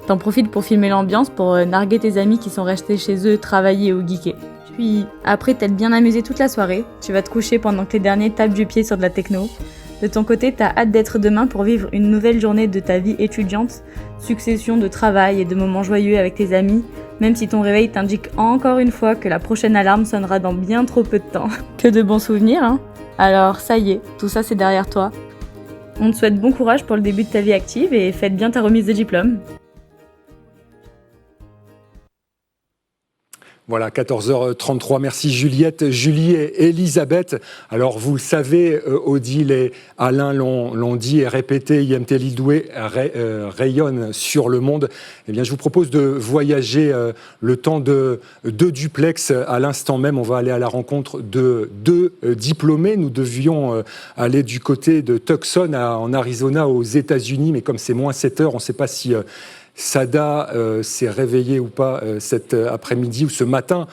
Speaker 18: T'en profites pour filmer l'ambiance, pour narguer tes amis qui sont restés chez eux travailler ou geeker. Puis, après t'être bien amusé toute la soirée, tu vas te coucher pendant que les derniers tapent du pied sur de la techno. De ton côté, t'as hâte d'être demain pour vivre une nouvelle journée de ta vie étudiante, succession de travail et de moments joyeux avec tes amis, même si ton réveil t'indique encore une fois que la prochaine alarme sonnera dans bien trop peu de temps. Que de bons souvenirs, hein? Alors, ça y est, tout ça c'est derrière toi. On te souhaite bon courage pour le début de ta vie active et fête bien ta remise de diplôme.
Speaker 1: Voilà, 14h33. Merci Juliette, Julie et Elisabeth. Alors, vous le savez, Odile et Alain l'ont dit et répété, IMT Lille-Douai rayonne sur le monde. Eh bien, je vous propose de voyager le temps de deux duplex. À l'instant même, on va aller à la rencontre de deux diplômés. Nous devions aller du côté de Tucson, en Arizona, aux États-Unis. Mais comme c'est moins 7 heures, on ne sait pas si Sada s'est réveillé ou pas cet après-midi ou ce matin.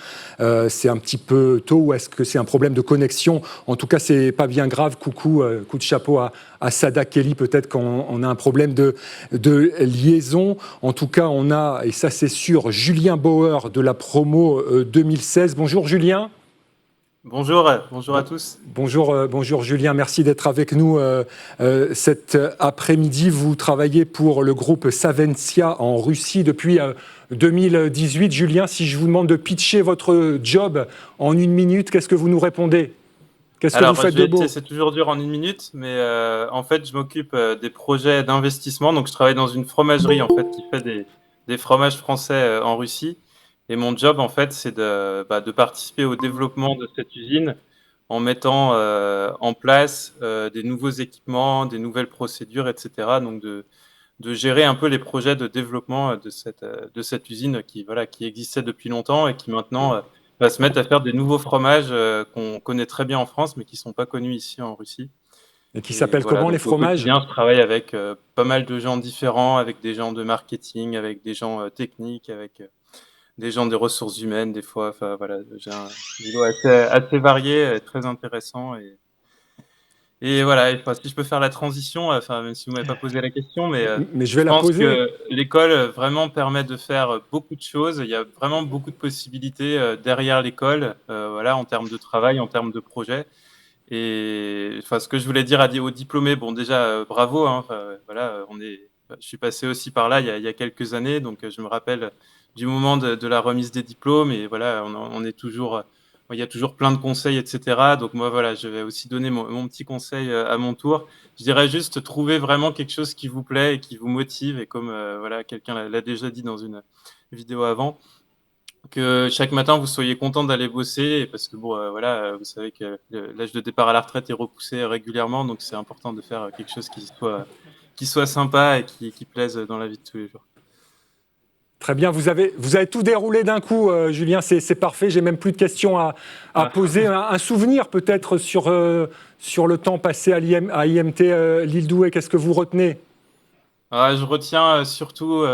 Speaker 1: C'est un petit peu tôt ou est-ce que c'est un problème de connexion? En tout cas, c'est pas bien grave. Coucou, coup de chapeau à Sada Kelly. Peut-être qu'on a un problème de liaison. En tout cas, on a, et ça c'est sûr, Julien Bauer de la promo 2016. Bonjour Julien.
Speaker 19: Bonjour à tous.
Speaker 1: Bonjour Julien, merci d'être avec nous cet après-midi. Vous travaillez pour le groupe Savencia en Russie depuis 2018. Julien, si je vous demande de pitcher votre job en 1 minute, qu'est-ce que vous nous répondez? Qu'est-ce que vous faites de beau?
Speaker 19: C'est toujours dur en 1 minute, mais en fait, je m'occupe des projets d'investissement. Donc, je travaille dans une fromagerie en fait, qui fait des fromages français en Russie. Et mon job, en fait, c'est de participer au développement de cette usine en mettant en place des nouveaux équipements, des nouvelles procédures, etc. Donc, de gérer un peu les projets de développement de cette usine qui existait depuis longtemps et qui maintenant va se mettre à faire des nouveaux fromages qu'on connaît très bien en France, mais qui ne sont pas connus ici en Russie.
Speaker 1: Et qui s'appellent comment les fromages?
Speaker 19: Je travaille avec pas mal de gens différents, avec des gens de marketing, avec des gens techniques, avec des gens des ressources humaines, des fois. Enfin, voilà, j'ai un boulot assez varié, très intéressant. Et voilà, si je peux faire la transition, même si vous ne m'avez pas posé la question, mais
Speaker 1: je vais la poser.
Speaker 19: Je pense que l'école vraiment permet de faire beaucoup de choses. Il y a vraiment beaucoup de possibilités derrière l'école, en termes de travail, en termes de projet. Et ce que je voulais dire aux diplômés, bon déjà bravo, je suis passé aussi par là il y a quelques années, donc je me rappelle du moment de la remise des diplômes et voilà, on est toujours, il y a toujours plein de conseils, etc. Donc moi voilà, je vais aussi donner mon petit conseil à mon tour. Je dirais juste trouver vraiment quelque chose qui vous plaît et qui vous motive et comme quelqu'un l'a déjà dit dans une vidéo avant, que chaque matin vous soyez content d'aller bosser parce que vous savez que l'âge de départ à la retraite est repoussé régulièrement, donc c'est important de faire quelque chose qui soit sympa et qui plaise dans la vie de tous les jours.
Speaker 1: Très bien, vous avez tout déroulé d'un coup, Julien, c'est parfait, j'ai même plus de questions à poser. Un souvenir peut-être sur le temps passé à IMT Lille-Douai, qu'est-ce que vous retenez?
Speaker 19: Je retiens surtout,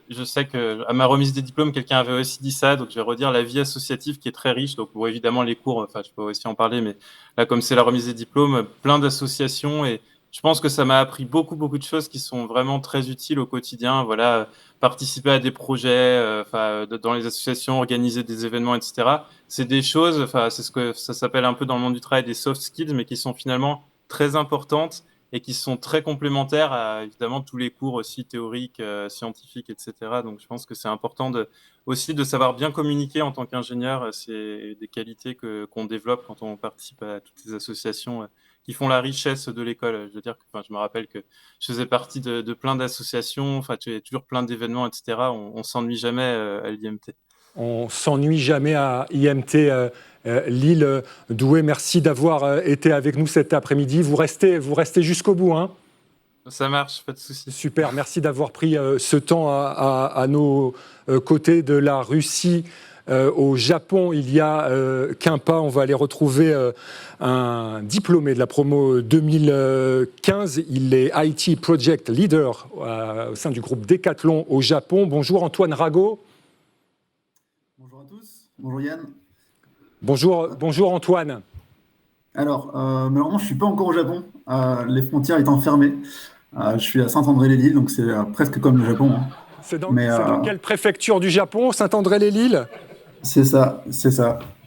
Speaker 19: je sais qu'à ma remise des diplômes, quelqu'un avait aussi dit ça, donc je vais redire la vie associative qui est très riche. Donc évidemment les cours, je peux aussi en parler, mais là comme c'est la remise des diplômes, plein d'associations et je pense que ça m'a appris beaucoup de choses qui sont vraiment très utiles au quotidien. Voilà, participer à des projets, dans les associations, organiser des événements, etc. C'est des choses, c'est ce que ça s'appelle un peu dans le monde du travail des soft skills, mais qui sont finalement très importantes et qui sont très complémentaires à évidemment tous les cours aussi théoriques, scientifiques, etc. Donc je pense que c'est important aussi de savoir bien communiquer en tant qu'ingénieur. C'est des qualités qu'on développe quand on participe à toutes ces associations qui font la richesse de l'école. Je veux dire que je me rappelle que je faisais partie de plein d'associations, il y a toujours plein d'événements, etc. On s'ennuie jamais à l'IMT.
Speaker 1: On s'ennuie jamais à IMT Lille-Douai. Merci d'avoir été avec nous cet après-midi. Vous restez jusqu'au bout, hein?
Speaker 19: Ça marche, pas de souci.
Speaker 1: Super, merci d'avoir pris ce temps à nos côtés de la Russie. Au Japon, il y a qu'un pas, on va aller retrouver un diplômé de la promo 2015. Il est IT Project Leader au sein du groupe Decathlon au Japon. Bonjour Antoine Rago.
Speaker 20: Bonjour à tous. Bonjour Yann.
Speaker 1: Bonjour Antoine.
Speaker 20: Alors, malheureusement, je ne suis pas encore au Japon, les frontières étant fermées. Je suis à Saint-André-les-Lilles, donc c'est presque comme le Japon. Hein.
Speaker 1: C'est dans quelle préfecture du Japon, Saint-André-les-Lilles?
Speaker 20: C'est ça.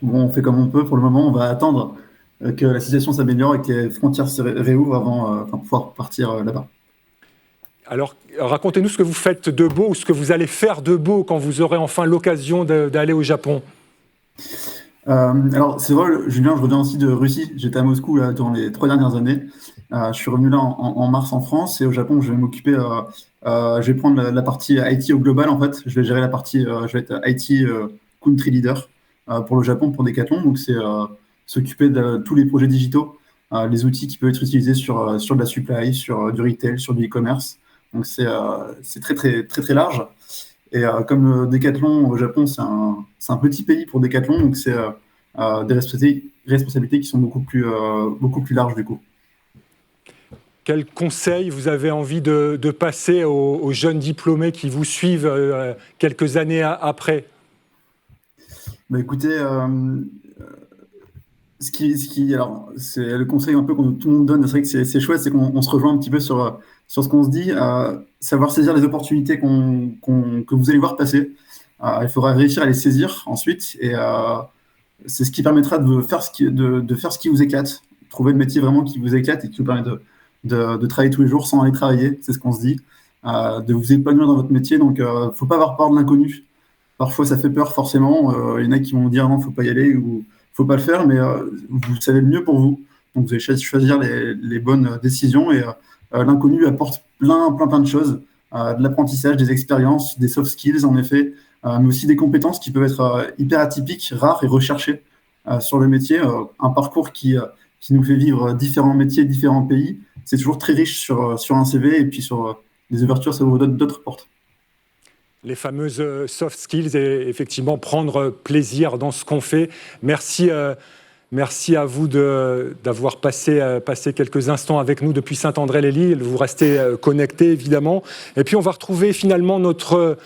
Speaker 20: Bon, on fait comme on peut pour le moment. On va attendre que la situation s'améliore et que les frontières se réouvrent avant de pouvoir partir là-bas.
Speaker 1: Alors, racontez-nous ce que vous faites de beau ou ce que vous allez faire de beau quand vous aurez enfin l'occasion d'aller au Japon.
Speaker 20: Alors, c'est vrai, Julien, je reviens aussi de Russie. J'étais à Moscou là, durant les 3 dernières années. Je suis revenu là en mars en France et au Japon, je vais m'occuper. Je vais prendre la partie IT au global en fait. Je vais gérer la partie. Je vais être IT Country Leader pour le Japon, pour Decathlon. Donc, c'est s'occuper de tous les projets digitaux, les outils qui peuvent être utilisés sur de la supply, sur du retail, sur du e-commerce. Donc, c'est très, très, très, très large. Et comme Decathlon au Japon, c'est un petit pays pour Decathlon, donc c'est des responsabilités qui sont beaucoup plus larges du coup.
Speaker 1: Quel conseil vous avez envie de passer aux jeunes diplômés qui vous suivent quelques années après?
Speaker 20: Bah, écoutez, alors, c'est le conseil un peu que tout le monde donne, c'est vrai que c'est chouette, c'est qu'on se rejoint un petit peu sur ce qu'on se dit, savoir saisir les opportunités que vous allez voir passer. Il faudra réussir à les saisir ensuite, et c'est ce qui permettra de faire ce qui vous éclate, trouver le métier vraiment qui vous éclate et qui vous permet de travailler tous les jours sans aller travailler, c'est ce qu'on se dit, de vous épanouir dans votre métier. Donc, faut pas avoir peur de l'inconnu. Parfois, ça fait peur, forcément. Il y en a qui vont dire non, faut pas y aller ou faut pas le faire, mais vous savez le mieux pour vous. Donc, vous allez choisir les bonnes décisions et l'inconnu apporte plein de choses, de l'apprentissage, des expériences, des soft skills en effet, mais aussi des compétences qui peuvent être hyper atypiques, rares et recherchées sur le métier. Un parcours qui nous fait vivre différents métiers, différents pays, c'est toujours très riche sur un CV et puis sur des ouvertures, ça ouvre d'autres portes.
Speaker 1: Les fameuses soft skills et effectivement prendre plaisir dans ce qu'on fait. Merci à vous d'avoir passé quelques instants avec nous depuis Saint-André-les-Lys. Vous restez connectés évidemment. Et puis on va retrouver finalement notre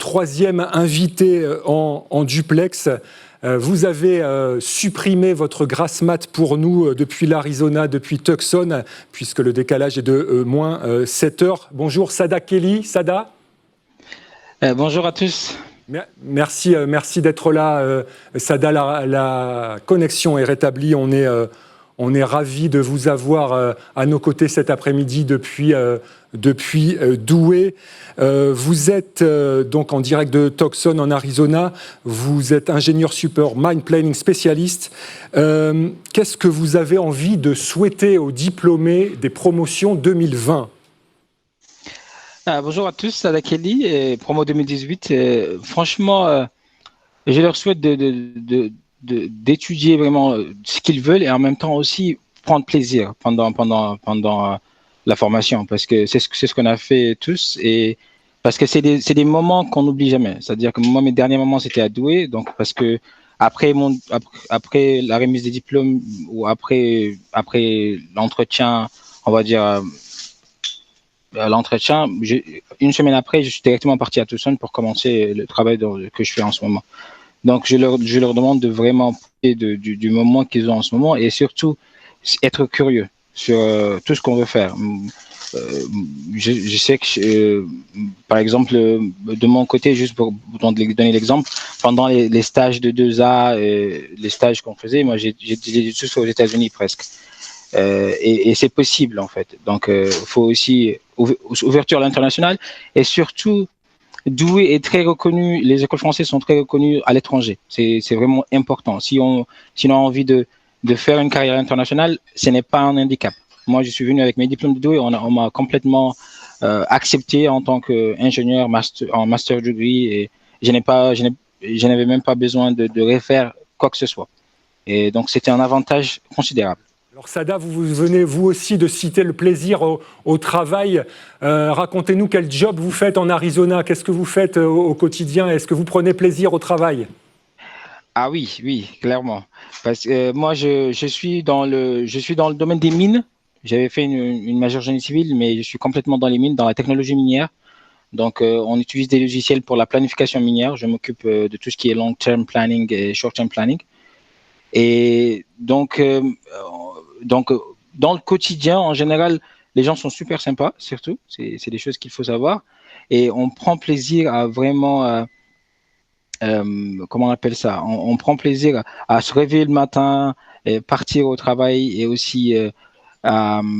Speaker 1: troisième invité en duplex. Vous avez supprimé votre grasse mat pour nous depuis l'Arizona, depuis Tucson, puisque le décalage est de moins 7 heures. Bonjour Sada Kelly. Sada ?
Speaker 21: Bonjour à tous.
Speaker 1: Merci d'être là. Sada, la connexion est rétablie. On est ravis de vous avoir à nos côtés cet après-midi depuis Douai. Vous êtes donc en direct de Tucson en Arizona. Vous êtes ingénieur support Mind Planning spécialiste. Qu'est-ce que vous avez envie de souhaiter aux diplômés des promotions 2020 ?
Speaker 21: Bonjour à tous, Sada Kelly, promo 2018. Franchement, je leur souhaite d'étudier vraiment ce qu'ils veulent et en même temps aussi prendre plaisir pendant la formation, parce que c'est ce qu'on a fait tous et parce que c'est des moments qu'on n'oublie jamais. C'est-à-dire que moi, mes derniers moments, c'était à Douai, donc parce que après la remise des diplômes ou après l'entretien, on va dire. L'entretien, une semaine après, je suis directement parti à Tucson pour commencer le travail que je fais en ce moment. Donc, je leur demande de vraiment profiter du moment qu'ils ont en ce moment et surtout être curieux sur tout ce qu'on veut faire. Je sais que, par exemple, de mon côté, juste pour donner l'exemple, pendant les stages de 2A, les stages qu'on faisait, moi, j'ai tous aux États-Unis presque. Et c'est possible en fait. Donc, faut aussi ouverture à l'international et surtout Douai est très reconnu. Les écoles françaises sont très reconnues à l'étranger. C'est vraiment important. Si on a envie de faire une carrière internationale, ce n'est pas un handicap. Moi, je suis venu avec mes diplômes de Douai. On m'a complètement accepté en tant qu'ingénieur en master degree et je n'avais même pas besoin de refaire quoi que ce soit. Et donc, c'était un avantage considérable.
Speaker 1: Alors Sada, vous venez vous aussi de citer le plaisir au travail. Racontez-nous quel job vous faites en Arizona. Qu'est-ce que vous faites au quotidien? Est-ce que vous prenez plaisir au travail?
Speaker 21: Ah oui, clairement. Parce que moi, je suis dans le domaine des mines. J'avais fait une majeure génie civil, mais je suis complètement dans les mines, dans la technologie minière. Donc, on utilise des logiciels pour la planification minière. Je m'occupe de tout ce qui est long-term planning et short-term planning. Et donc, dans le quotidien, en général, les gens sont super sympas, surtout. C'est des choses qu'il faut savoir. Et on prend plaisir à vraiment, comment on appelle ça? On prend plaisir à se réveiller le matin, et partir au travail et aussi comment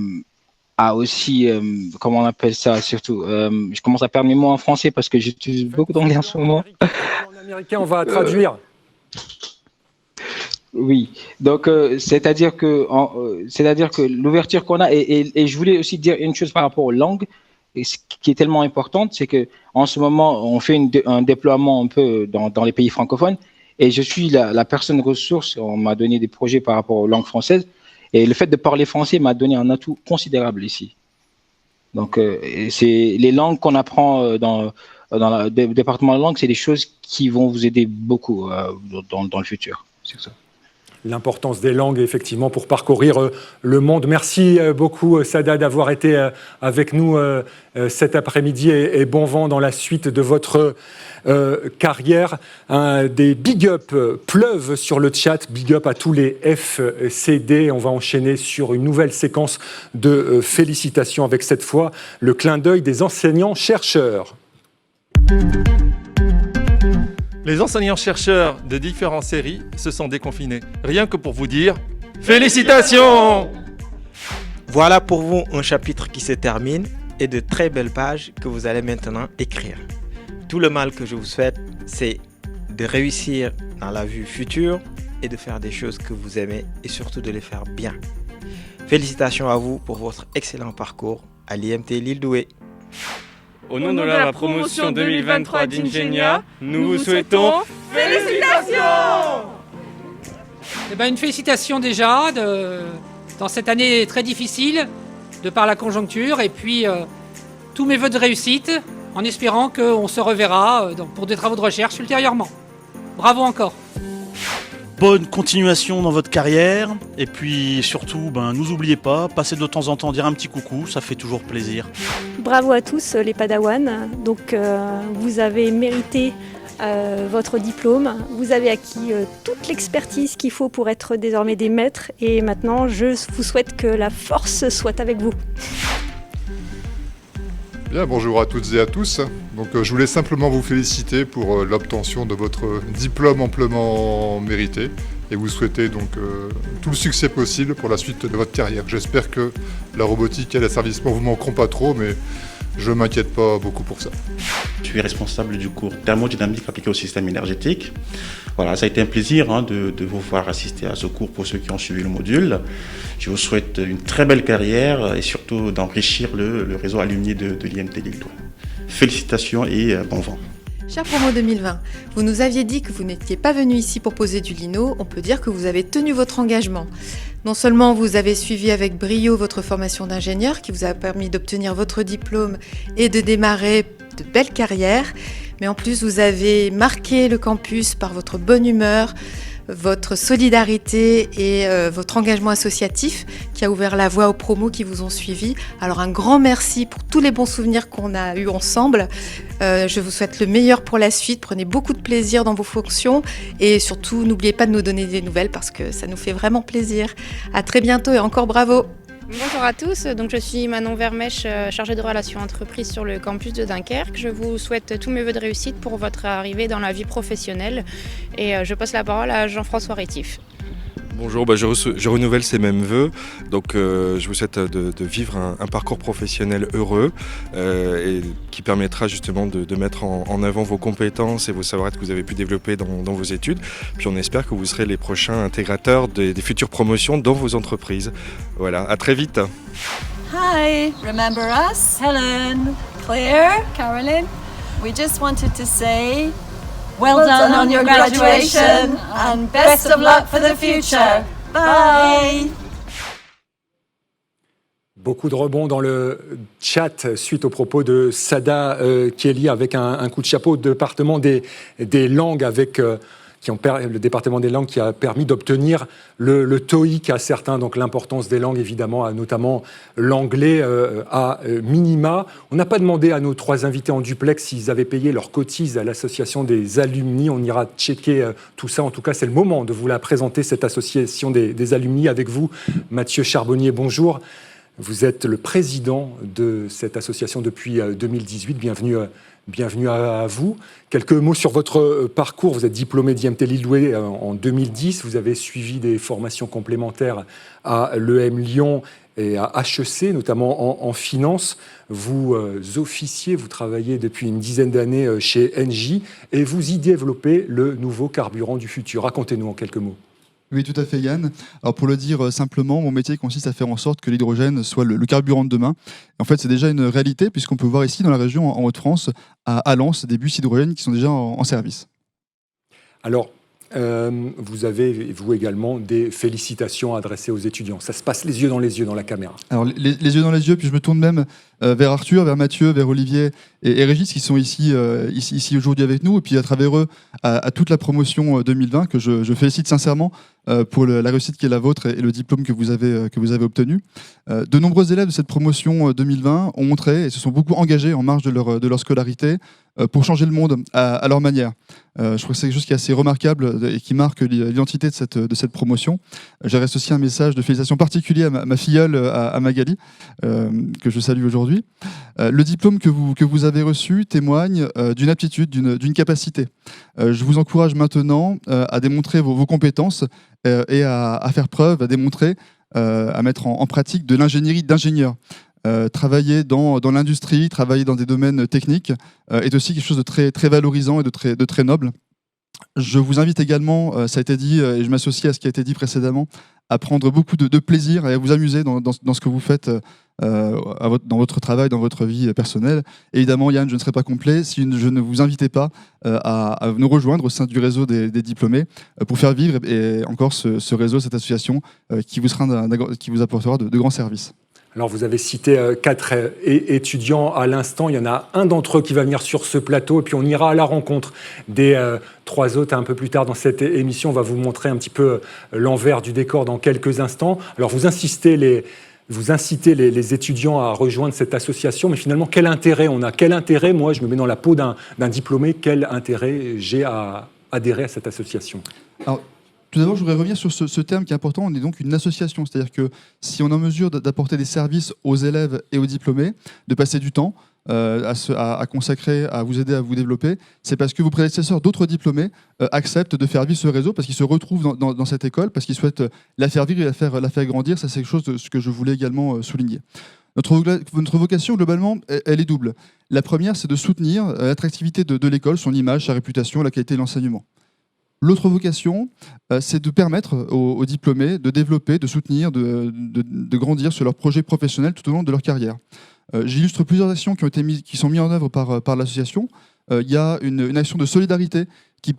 Speaker 21: on appelle ça surtout. Je commence à perdre mes mots en français parce que j'utilise beaucoup d'anglais en ce moment.
Speaker 1: En américain, on va traduire.
Speaker 21: Oui, donc c'est-à-dire que l'ouverture qu'on a, et je voulais aussi dire une chose par rapport aux langues, et ce qui est tellement importante, c'est que en ce moment, on fait un déploiement un peu dans les pays francophones, et je suis la personne ressource. On m'a donné des projets par rapport aux langues françaises, et le fait de parler français m'a donné un atout considérable ici. Donc, c'est les langues qu'on apprend dans le département de langue, c'est des choses qui vont vous aider beaucoup dans le futur. C'est ça.
Speaker 1: L'importance des langues, effectivement, pour parcourir le monde. Merci beaucoup, Sada, d'avoir été avec nous cet après-midi et bon vent dans la suite de votre carrière. Des big up pleuvent sur le chat. Big up à tous les FCD. On va enchaîner sur une nouvelle séquence de félicitations avec cette fois le clin d'œil des enseignants-chercheurs.
Speaker 3: Les enseignants-chercheurs de différentes séries se sont déconfinés. Rien que pour vous dire félicitations!
Speaker 22: Voilà pour vous un chapitre qui se termine et de très belles pages que vous allez maintenant écrire. Tout le mal que je vous souhaite, c'est de réussir dans la vie future et de faire des choses que vous aimez et surtout de les faire bien. Félicitations à vous pour votre excellent parcours à l'IMT Lille-Douai.
Speaker 8: Au nom de la promotion 2023 d'Ingenia, nous vous souhaitons félicitations!
Speaker 23: Une félicitation déjà dans cette année très difficile de par la conjoncture et puis tous mes vœux de réussite en espérant qu'on se reverra pour des travaux de recherche ultérieurement. Bravo encore!
Speaker 24: Bonne continuation dans votre carrière et puis surtout, nous oubliez pas, passez de temps en temps dire un petit coucou, ça fait toujours plaisir.
Speaker 25: Bravo à tous les Padawans, donc vous avez mérité votre diplôme, vous avez acquis toute l'expertise qu'il faut pour être désormais des maîtres et maintenant je vous souhaite que la force soit avec vous.
Speaker 26: Bien, bonjour à toutes et à tous. Donc, je voulais simplement vous féliciter pour l'obtention de votre diplôme amplement mérité et vous souhaiter donc tout le succès possible pour la suite de votre carrière. J'espère que la robotique et l'asservissement vous manqueront pas trop, mais je ne m'inquiète pas beaucoup pour ça.
Speaker 27: Je suis responsable du cours thermodynamique appliquée au système énergétique. Voilà, ça a été un plaisir de vous voir assister à ce cours pour ceux qui ont suivi le module. Je vous souhaite une très belle carrière et surtout d'enrichir le réseau alumni de l'IMT Lille-Douai. Félicitations et bon vent.
Speaker 28: Cher promo 2020, vous nous aviez dit que vous n'étiez pas venu ici pour poser du lino, on peut dire que vous avez tenu votre engagement. Non seulement vous avez suivi avec brio votre formation d'ingénieur qui vous a permis d'obtenir votre diplôme et de démarrer de belles carrières, mais en plus vous avez marqué le campus par votre bonne humeur, votre solidarité et votre engagement associatif qui a ouvert la voie aux promos qui vous ont suivis. Alors un grand merci pour tous les bons souvenirs qu'on a eus ensemble. Je vous souhaite le meilleur pour la suite. Prenez beaucoup de plaisir dans vos fonctions et surtout n'oubliez pas de nous donner des nouvelles parce que ça nous fait vraiment plaisir. À très bientôt et encore bravo.
Speaker 29: Bonjour à tous, donc je suis Manon Vermèche, chargée de relations entreprises sur le campus de Dunkerque. Je vous souhaite tous mes vœux de réussite pour votre arrivée dans la vie professionnelle et je passe la parole à Jean-François Rétif.
Speaker 30: Bonjour, je renouvelle ces mêmes vœux. Donc, je vous souhaite de vivre un parcours professionnel heureux et qui permettra justement de mettre en avant vos compétences et vos savoir-être que vous avez pu développer dans vos études. Puis on espère que vous serez les prochains intégrateurs des futures promotions dans vos entreprises. Voilà, à très vite.
Speaker 31: Hi, remember us? Helen, Claire, Caroline. We just wanted to say well done on your graduation and best of luck for the future. Bye.
Speaker 1: Beaucoup de rebonds dans le chat suite aux propos de Sada Kelly avec un coup de chapeau au département des langues avec le département des langues qui a permis d'obtenir le TOEIC à certains, donc l'importance des langues évidemment, notamment l'anglais à minima. On n'a pas demandé à nos trois invités en duplex s'ils avaient payé leur cotise à l'association des alumni. On ira checker tout ça. En tout cas, c'est le moment de vous la présenter, cette association des alumni avec vous. Mathieu Charbonnier, bonjour. Vous êtes le président de cette association depuis 2018. Bienvenue à vous. Quelques mots sur votre parcours. Vous êtes diplômé d'IMT Lille-Douai en 2010. Vous avez suivi des formations complémentaires à l'EM Lyon et à HEC, notamment en finance. Vous officiez, vous travaillez depuis une dizaine d'années chez Engie et vous y développez le nouveau carburant du futur. Racontez-nous en quelques mots.
Speaker 2: Oui, tout à fait, Yann. Alors, pour le dire simplement, mon métier consiste à faire en sorte que l'hydrogène soit le carburant de demain. Et en fait, c'est déjà une réalité, puisqu'on peut voir ici, dans la région, en Hauts-de-France, à Lens, des bus hydrogène qui sont déjà en service.
Speaker 1: Alors, vous avez, vous également, des félicitations adressées aux étudiants. Ça se passe les yeux dans la caméra.
Speaker 2: Alors, les yeux dans les yeux, puis je me tourne même vers Arthur, vers Mathieu, vers Olivier et Régis, qui sont ici aujourd'hui avec nous, et puis à travers eux, à toute la promotion 2020, que je félicite sincèrement pour la réussite qui est la vôtre et le diplôme que vous avez obtenu. De nombreux élèves de cette promotion 2020 ont montré et se sont beaucoup engagés en marge de leur scolarité pour changer le monde à leur manière. Je trouve que c'est quelque chose qui est assez remarquable et qui marque l'identité de cette promotion. J'adresse aussi un message de félicitations particulier à ma filleule, à Magali, que je salue aujourd'hui. Le diplôme que vous avez reçu témoigne d'une aptitude, d'une capacité. Je vous encourage maintenant à démontrer vos compétences et à faire preuve, à démontrer, à mettre en pratique de l'ingénierie d'ingénieur. Travailler dans l'industrie, travailler dans des domaines techniques est aussi quelque chose de très, très valorisant et de très noble. Je vous invite également, ça a été dit, et je m'associe à ce qui a été dit précédemment, à prendre beaucoup de plaisir et à vous amuser dans ce que vous faites dans votre travail, dans votre vie personnelle. Évidemment, Yann, je ne serais pas complet si je ne vous invitais pas à nous rejoindre au sein du réseau des diplômés pour faire vivre et encore ce réseau, cette association qui vous apportera de grands services.
Speaker 1: Alors, vous avez cité 4 étudiants à l'instant. Il y en a un d'entre eux qui va venir sur ce plateau et puis on ira à la rencontre des 3 autres un peu plus tard dans cette émission. On va vous montrer un petit peu l'envers du décor dans quelques instants. Alors, vous incitez les étudiants à rejoindre cette association, mais finalement, quel intérêt on a? Quel intérêt, moi, je me mets dans la peau d'un diplômé, quel intérêt j'ai à adhérer à cette association?
Speaker 2: Alors, tout d'abord, je voudrais revenir sur ce terme qui est important. On est donc une association, c'est-à-dire que si on est en mesure d'apporter des services aux élèves et aux diplômés, de passer du temps à consacrer, à vous aider à vous développer, c'est parce que vos prédécesseurs, d'autres diplômés, acceptent de faire vivre ce réseau, parce qu'ils se retrouvent dans cette école, parce qu'ils souhaitent la faire vivre et la faire grandir. Ça, c'est quelque chose de ce que je voulais également souligner. Notre vocation, globalement, elle est double. La première, c'est de soutenir l'attractivité de l'école, son image, sa réputation, la qualité de l'enseignement. L'autre vocation, c'est de permettre aux diplômés de développer, de soutenir, de grandir sur leurs projets professionnels tout au long de leur carrière. J'illustre plusieurs actions qui sont mises en œuvre par l'association. Il y a une action de solidarité qui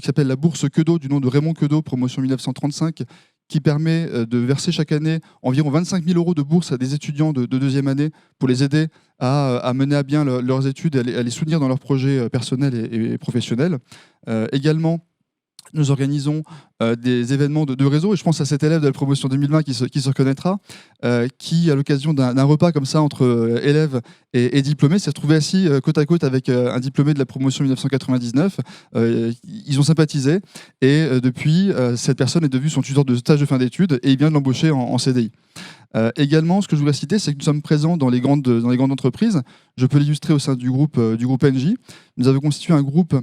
Speaker 2: s'appelle la bourse Queudot, du nom de Raymond Queudot, promotion 1935, qui permet de verser chaque année environ 25 000 € de bourse à des étudiants de deuxième année pour les aider à mener à bien leurs études et à les soutenir dans leurs projets personnels et professionnels. Également, nous organisons des événements de réseau, et je pense à cet élève de la promotion 2020 qui se reconnaîtra, qui, à l'occasion d'un repas comme ça entre élèves et diplômés, s'est retrouvé assis côte à côte avec un diplômé de la promotion 1999. Ils ont sympathisé, et depuis, cette personne est devenue son tuteur de stage de fin d'études, et il vient de l'embaucher en CDI. Également, ce que je voudrais citer, c'est que nous sommes présents dans les grandes entreprises. Je peux l'illustrer au sein du groupe NJ. Nous avons constitué un groupe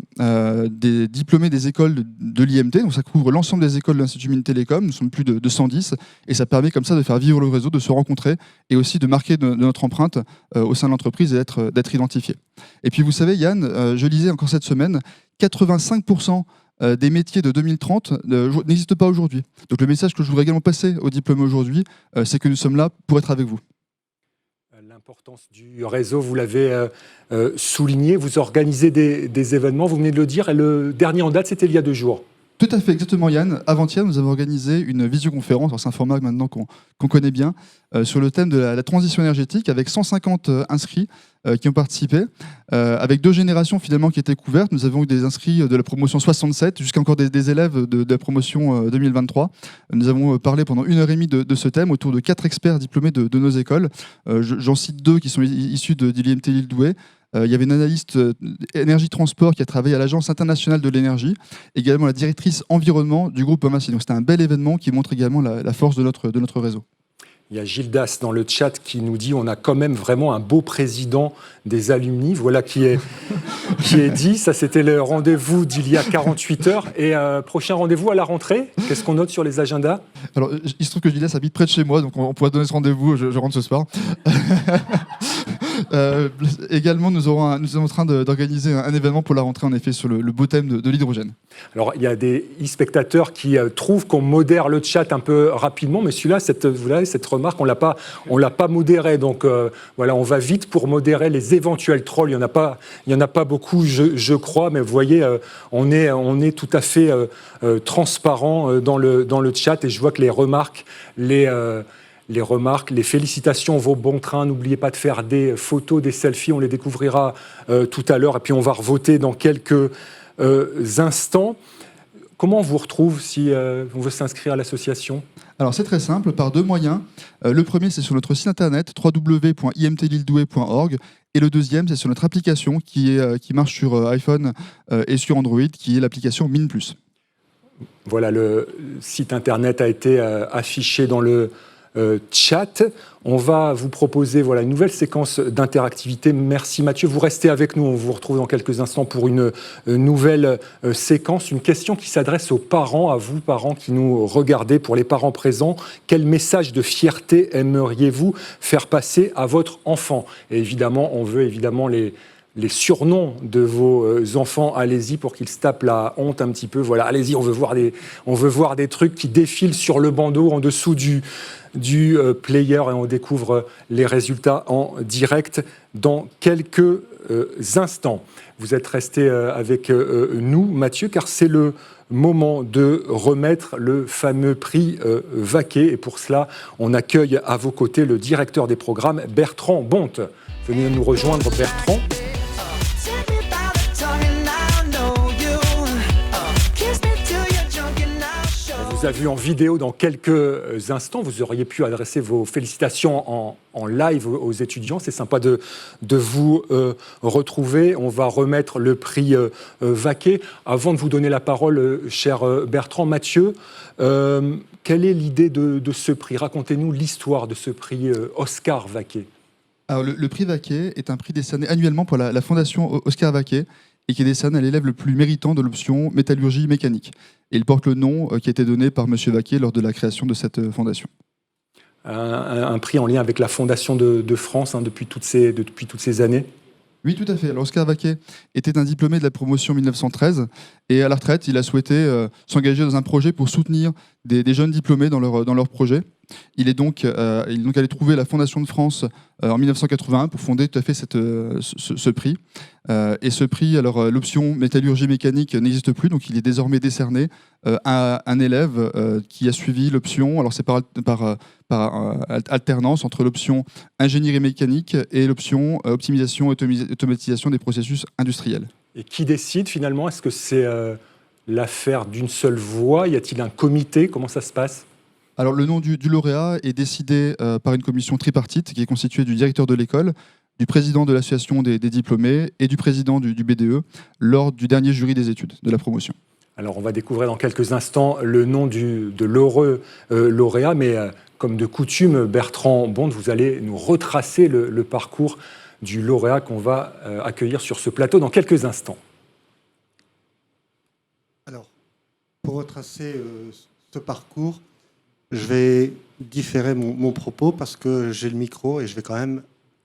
Speaker 2: des diplômés des écoles de l'IMT, donc ça couvre l'ensemble des écoles de l'Institut Mines Télécom. Nous sommes plus de 110, et ça permet comme ça de faire vivre le réseau, de se rencontrer, et aussi de marquer de notre empreinte au sein de l'entreprise et d'être identifié. Et puis vous savez, Yann, je lisais encore cette semaine, 85% des métiers de 2030 n'existent pas aujourd'hui. Donc le message que je voudrais également passer aux diplômés aujourd'hui, c'est que nous sommes là pour être avec vous.
Speaker 1: L'importance du réseau, vous l'avez souligné, vous organisez des événements, vous venez de le dire, et le dernier en date, c'était il y a 2 jours.
Speaker 2: Tout à fait, exactement, Yann. Avant-hier, nous avons organisé une visioconférence, c'est un format maintenant qu'on connaît bien, sur le thème de la transition énergétique, avec 150 inscrits qui ont participé, avec 2 générations finalement qui étaient couvertes. Nous avons eu des inscrits de la promotion 67 jusqu'à encore des élèves de la promotion 2023. Nous avons parlé pendant 1h30 de ce thème autour de 4 experts diplômés de nos écoles. J'en cite 2 qui sont issus de l'IMT Lille-Douai. Il y avait une analyste énergie transport qui a travaillé à l'Agence internationale de l'énergie, également la directrice environnement du groupe Massy. Donc c'était un bel événement qui montre également la force de notre réseau.
Speaker 1: Il y a Gildas dans le chat qui nous dit on a quand même vraiment un beau président des alumni. Voilà qui est dit. Ça, c'était le rendez-vous d'il y a 48 heures. Et prochain rendez-vous à la rentrée. Qu'est-ce qu'on note sur les agendas?
Speaker 2: Alors, il se trouve que Gildas habite près de chez moi, donc on pourra donner ce rendez-vous. Je rentre ce soir. Également, nous sommes en train d'organiser un événement pour la rentrée, en effet, sur le beau thème de l'hydrogène.
Speaker 1: Alors, il y a des e-spectateurs qui trouvent qu'on modère le chat un peu rapidement, mais celui-là, cette remarque, on l'a pas modéré. Donc, voilà, on va vite pour modérer les éventuels trolls. Il y en a pas beaucoup, je crois, mais vous voyez, on est tout à fait transparent dans le chat, et je vois que les remarques, les félicitations vos bons trains. N'oubliez pas de faire des photos, des selfies, on les découvrira tout à l'heure, et puis on va revoter dans quelques instants. Comment on vous retrouve si on veut s'inscrire à l'association ?
Speaker 2: Alors c'est très simple, par deux moyens. Le premier, c'est sur notre site internet www.imtlildoué.org, et le deuxième, c'est sur notre application qui marche sur iPhone et sur Android, qui est l'application Mine+.
Speaker 1: Voilà, le site internet a été affiché dans le chat. On va vous proposer une nouvelle séquence d'interactivité. Merci Mathieu, vous restez avec nous. On vous retrouve dans quelques instants pour une nouvelle séquence. Une question qui s'adresse aux parents, à vous parents qui nous regardez. Pour les parents présents, quel message de fierté aimeriez-vous faire passer à votre enfant ? Et évidemment, on veut les surnoms de vos enfants, allez-y, pour qu'ils se tapent la honte un petit peu. Voilà, allez-y, on veut voir des trucs qui défilent sur le bandeau en dessous du player, et on découvre les résultats en direct dans quelques instants. Vous êtes resté avec nous, Mathieu, car c'est le moment de remettre le fameux prix Vaquet, et pour cela, on accueille à vos côtés le directeur des programmes, Bertrand Bonte. Venez nous rejoindre, Bertrand. On vous a vu en vidéo dans quelques instants. Vous auriez pu adresser vos félicitations en live aux étudiants. C'est sympa de vous retrouver. On va remettre le prix Vaquet. Avant de vous donner la parole, cher Bertrand, Mathieu, quelle est l'idée de ce prix ? Racontez-nous l'histoire de ce prix Oscar Vaquet.
Speaker 2: Alors, le prix Vaquet est un prix décerné annuellement pour la fondation Oscar Vaquet, et qui est décerné à l'élève le plus méritant de l'option métallurgie mécanique. Et il porte le nom qui a été donné par M. Vaquet lors de la création de cette fondation.
Speaker 1: Un prix en lien avec la Fondation de France depuis toutes ces années.
Speaker 2: Oui, tout à fait. Alors, Oscar Vaquet était un diplômé de la promotion 1913, et à la retraite, il a souhaité s'engager dans un projet pour soutenir des jeunes diplômés dans leur projet. Il est donc allé trouver la Fondation de France en 1981 pour fonder tout à fait ce prix. Et ce prix, alors l'option métallurgie mécanique n'existe plus, donc il est désormais décerné à un élève qui a suivi l'option. Alors c'est par alternance entre l'option ingénierie mécanique et l'option optimisation et automatisation des processus industriels.
Speaker 1: Et qui décide finalement ? Est-ce que c'est l'affaire d'une seule voix ? Y a-t-il un comité ? Comment ça se passe ?
Speaker 2: Alors, le nom du lauréat est décidé par une commission tripartite qui est constituée du directeur de l'école, du président de l'association des diplômés et du président du BDE lors du dernier jury des études de la promotion.
Speaker 1: Alors, on va découvrir dans quelques instants le nom de l'heureux lauréat, mais comme de coutume, Bertrand Bonte, vous allez nous retracer le parcours du lauréat qu'on va accueillir sur ce plateau dans quelques instants.
Speaker 4: Alors, pour retracer ce parcours, je vais différer mon propos parce que j'ai le micro et je vais quand même,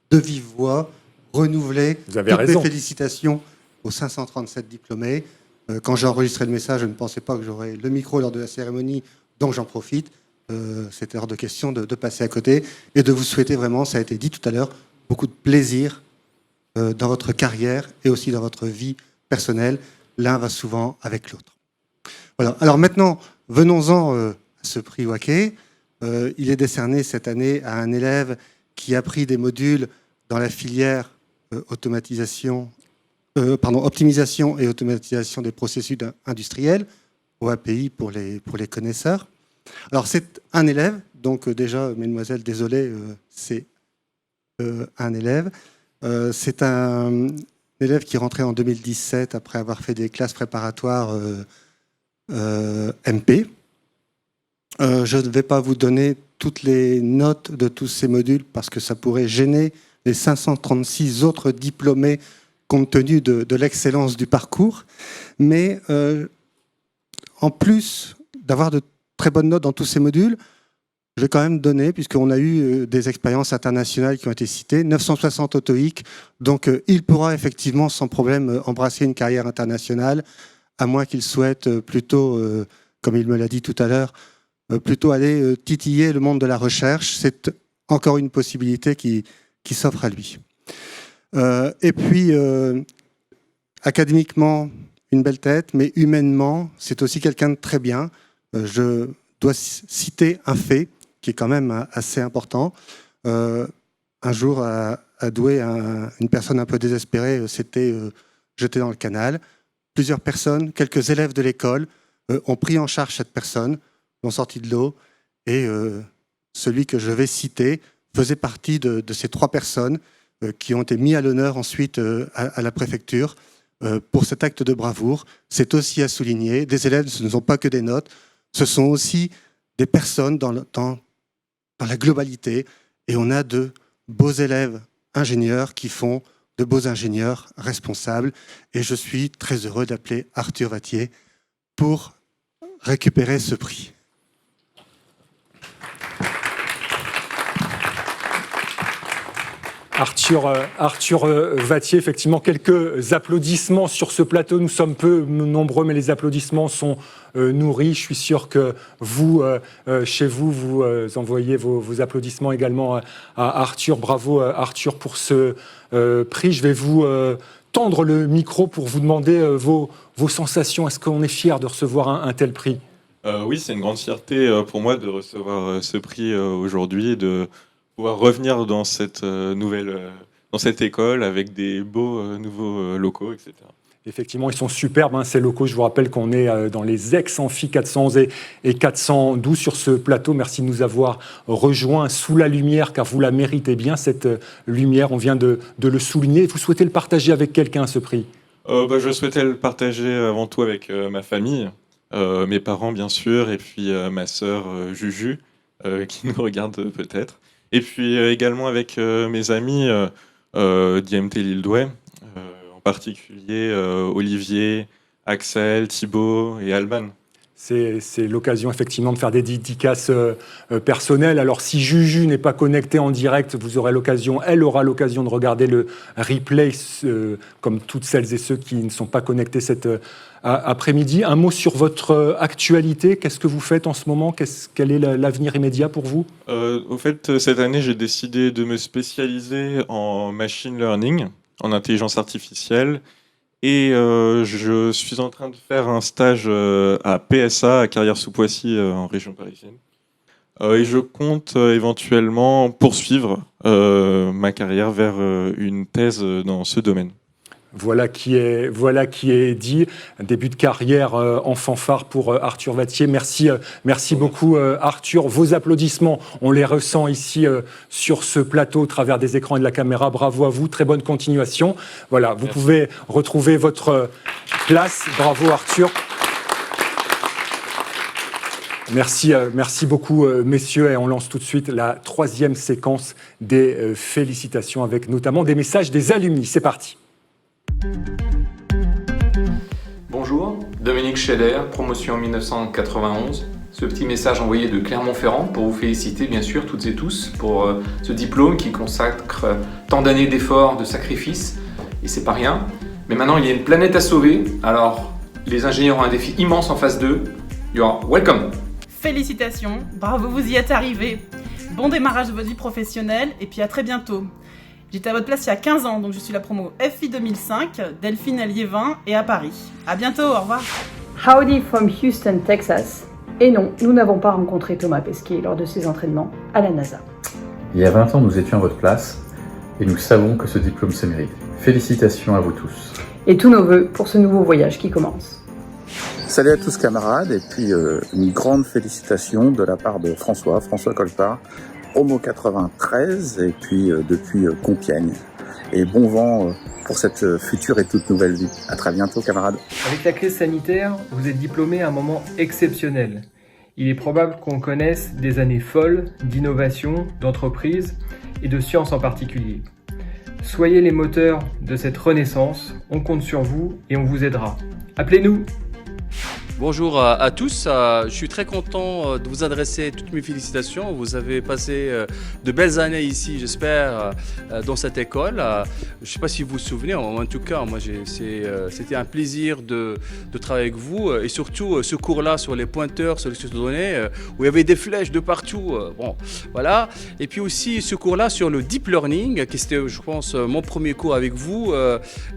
Speaker 4: de vive voix, renouveler toutes mes félicitations aux 537 diplômés. Quand j'ai enregistré le message, je ne pensais pas que j'aurais le micro lors de la cérémonie, donc j'en profite. C'était hors de question de passer à côté et de vous souhaiter vraiment, ça a été dit tout à l'heure, beaucoup de plaisir dans votre carrière et aussi dans votre vie personnelle. L'un va souvent avec l'autre. Voilà. Alors maintenant, venons-en ce prix Vaquet. Il est décerné cette année à un élève qui a pris des modules dans la filière optimisation et automatisation des processus industriels, OAPI pour les connaisseurs. Alors c'est un élève, donc déjà, mesdemoiselles, désolé, c'est un élève. C'est un élève qui est rentré en 2017 après avoir fait des classes préparatoires MP. Je ne vais pas vous donner toutes les notes de tous ces modules parce que ça pourrait gêner les 536 autres diplômés compte tenu de l'excellence du parcours. Mais en plus d'avoir de très bonnes notes dans tous ces modules, je vais quand même donner, puisqu'on a eu des expériences internationales qui ont été citées, 960 au TOEIC, donc il pourra effectivement sans problème embrasser une carrière internationale, à moins qu'il souhaite plutôt, comme il me l'a dit tout à l'heure, plutôt aller titiller le monde de la recherche. C'est encore une possibilité qui s'offre à lui. Et puis, académiquement, une belle tête, mais humainement, c'est aussi quelqu'un de très bien. Je dois citer un fait qui est quand même assez important. Un jour, à Douai, une personne un peu désespérée s'était jetée dans le canal. Plusieurs personnes, quelques élèves de l'école, ont pris en charge cette personne, l'ont sortie de l'eau, et celui que je vais citer faisait partie de ces 3 personnes qui ont été mis à l'honneur ensuite à la préfecture pour cet acte de bravoure. C'est aussi à souligner, des élèves, ce ne sont pas que des notes, ce sont aussi des personnes dans la globalité, et on a de beaux élèves ingénieurs qui font de beaux ingénieurs responsables, et je suis très heureux d'appeler Arthur Vattier pour récupérer ce prix.
Speaker 1: Arthur Vattier, effectivement, quelques applaudissements sur ce plateau. Nous sommes peu nombreux, mais les applaudissements sont nourris. Je suis sûr que vous, chez vous, vous envoyez vos applaudissements également à Arthur. Bravo Arthur pour ce prix. Je vais vous tendre le micro pour vous demander vos sensations. Est-ce qu'on est fiers de recevoir un tel prix ?
Speaker 3: Oui, c'est une grande fierté pour moi de recevoir ce prix aujourd'hui et de pouvoir revenir dans cette dans cette école avec des beaux nouveaux locaux, etc.
Speaker 1: Effectivement, ils sont superbes, ces locaux. Je vous rappelle qu'on est dans les ex-amphis 411 et 412 sur ce plateau. Merci de nous avoir rejoints sous la lumière, car vous la méritez bien, cette lumière. On vient de le souligner. Vous souhaitez le partager avec quelqu'un, ce prix ?
Speaker 3: Je souhaitais le partager avant tout avec ma famille, mes parents bien sûr, et puis ma sœur Juju, qui nous regarde peut-être. Et puis également avec mes amis d'IMT Lille-Douai, en particulier Olivier, Axel, Thibaut et Alban.
Speaker 1: C'est l'occasion effectivement de faire des dédicaces personnelles. Alors si Juju n'est pas connectée en direct, elle aura l'occasion de regarder le replay, comme toutes celles et ceux qui ne sont pas connectés cet après-midi. Un mot sur votre actualité. Qu'est-ce que vous faites en ce moment ? Quel est l'avenir immédiat pour vous ?
Speaker 3: Au fait, cette année, j'ai décidé de me spécialiser en machine learning, en intelligence artificielle. Et je suis en train de faire un stage à PSA, à Carrières-sous-Poissy, en région parisienne. Et je compte éventuellement poursuivre ma carrière vers une thèse dans ce domaine.
Speaker 1: Voilà qui est dit. Un début de carrière en fanfare pour Arthur Vattier. Merci beaucoup Arthur. Vos applaudissements, on les ressent ici sur ce plateau au travers des écrans et de la caméra. Bravo à vous, très bonne continuation. Voilà, vous pouvez retrouver votre place. Bravo Arthur. Merci beaucoup messieurs, et on lance tout de suite la 3e séquence des félicitations avec notamment des messages des alumni. C'est parti.
Speaker 5: Bonjour, Dominique Scheder, promotion en 1991. Ce petit message envoyé de Clermont-Ferrand pour vous féliciter bien sûr toutes et tous pour ce diplôme qui consacre tant d'années d'efforts, de sacrifices, et c'est pas rien. Mais maintenant il y a une planète à sauver, alors les ingénieurs ont un défi immense en phase 2. You are welcome.
Speaker 6: Félicitations, bravo, vous y êtes arrivés. Bon démarrage de votre vie professionnelle et puis à très bientôt. J'étais à votre place il y a 15 ans, donc je suis la promo FI 2005, Delphine à Liévin et à Paris. À bientôt, au revoir.
Speaker 7: Howdy from Houston, Texas. Et non, nous n'avons pas rencontré Thomas Pesquet lors de ses entraînements à la NASA.
Speaker 9: Il y a 20 ans, nous étions à votre place et nous savons que ce diplôme se mérite. Félicitations à vous tous.
Speaker 7: Et tous nos vœux pour ce nouveau voyage qui commence.
Speaker 10: Salut à tous camarades, et puis une grande félicitation de la part de François Colpart, promo 93, et puis depuis Compiègne. Et bon vent pour cette future et toute nouvelle vie. À très bientôt camarades.
Speaker 11: Avec la crise sanitaire, vous êtes diplômé à un moment exceptionnel. Il est probable qu'on connaisse des années folles d'innovation, d'entreprise et de science en particulier. Soyez les moteurs de cette renaissance, on compte sur vous et on vous aidera. Appelez-nous!
Speaker 12: Bonjour à tous, je suis très content de vous adresser toutes mes félicitations. Vous avez passé de belles années ici, j'espère, dans cette école. Je ne sais pas si vous vous souvenez, en tout cas, moi, c'était un plaisir de travailler avec vous. Et surtout, ce cours-là sur les pointeurs, sur les sources de données, où il y avait des flèches de partout. Bon, voilà. Et puis aussi, ce cours-là sur le deep learning, qui était, je pense, mon premier cours avec vous.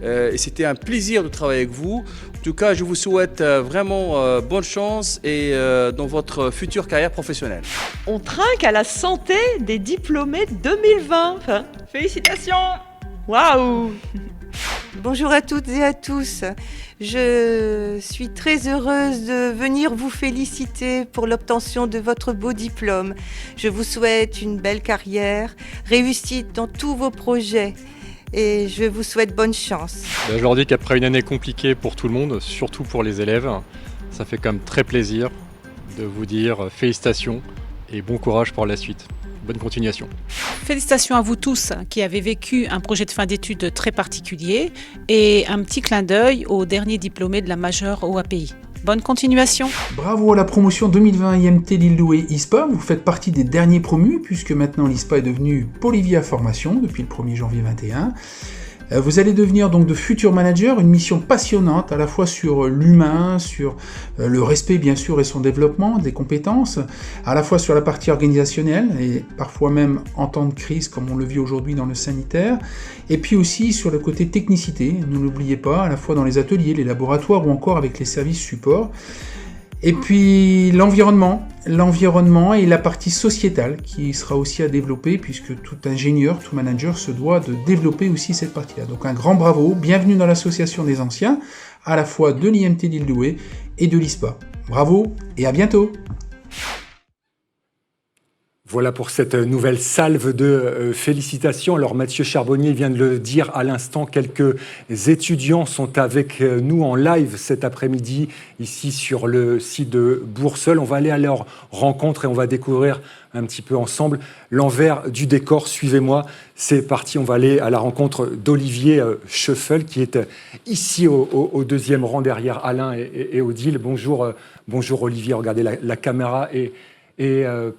Speaker 12: Et c'était un plaisir de travailler avec vous. En tout cas, je vous souhaite vraiment bonne chance et dans votre future carrière professionnelle.
Speaker 13: On trinque à la santé des diplômés 2020. Enfin, félicitations. Waouh.
Speaker 14: Bonjour à toutes et à tous. Je suis très heureuse de venir vous féliciter pour l'obtention de votre beau diplôme. Je vous souhaite une belle carrière, réussite dans tous vos projets. Et je vous souhaite bonne chance.
Speaker 15: Je leur dis qu'après une année compliquée pour tout le monde, surtout pour les élèves, ça fait quand même très plaisir de vous dire félicitations et bon courage pour la suite. Bonne continuation.
Speaker 16: Félicitations à vous tous qui avez vécu un projet de fin d'études très particulier et un petit clin d'œil aux derniers diplômés de la majeure OAPI. Bonne continuation.
Speaker 17: Bravo à la promotion 2020 IMT Lille-Douai ISPA, vous faites partie des derniers promus puisque maintenant l'ISPA est devenu Polivia Formation depuis le 1er janvier 2021. Vous allez devenir donc de futurs managers, une mission passionnante à la fois sur l'humain, sur le respect bien sûr et son développement, des compétences, à la fois sur la partie organisationnelle et parfois même en temps de crise comme on le vit aujourd'hui dans le sanitaire, et puis aussi sur le côté technicité, ne l'oubliez pas, à la fois dans les ateliers, les laboratoires ou encore avec les services supports. Et puis l'environnement et la partie sociétale qui sera aussi à développer puisque tout ingénieur, tout manager se doit de développer aussi cette partie-là. Donc un grand bravo, bienvenue dans l'association des anciens, à la fois de l'IMT Lille-Douai et de l'ISPA. Bravo et à bientôt.
Speaker 1: Voilà pour cette nouvelle salve de félicitations. Alors Mathieu Charbonnier vient de le dire à l'instant, quelques étudiants sont avec nous en live cet après-midi ici sur le site de Bourseul. On va aller à leur rencontre et on va découvrir un petit peu ensemble l'envers du décor. Suivez-moi, c'est parti, on va aller à la rencontre d'Olivier Scheffel qui est ici au deuxième rang derrière Alain et Odile. Bonjour Olivier, regardez la caméra et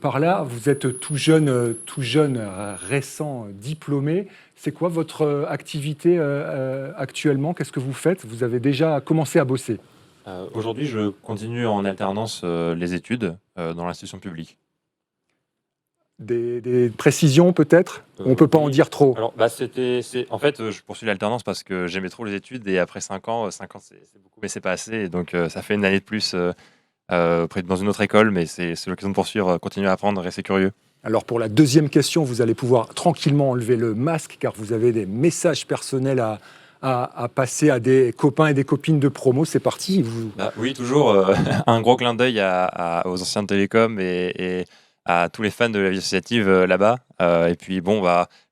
Speaker 1: par là, vous êtes tout jeune, récent diplômé. C'est quoi votre activité actuellement? Qu'est-ce que vous faites? Vous avez déjà commencé à bosser?
Speaker 18: Aujourd'hui, je continue en alternance les études dans l'institution publique.
Speaker 1: Des précisions peut-être? On ne peut pas en dire trop.
Speaker 18: Alors, en fait, je poursuis l'alternance parce que j'aimais trop les études et après 5 ans c'est beaucoup, mais c'est pas assez. Et donc, ça fait une année de plus dans une autre école, mais c'est l'occasion de poursuivre, continuer à apprendre et c'est curieux.
Speaker 1: Alors pour la deuxième question, vous allez pouvoir tranquillement enlever le masque car vous avez des messages personnels à passer à des copains et des copines de promo. C'est parti.
Speaker 18: Oui, toujours. Un gros clin d'œil aux anciens de Télécom et à tous les fans de la vie associative là-bas. Et puis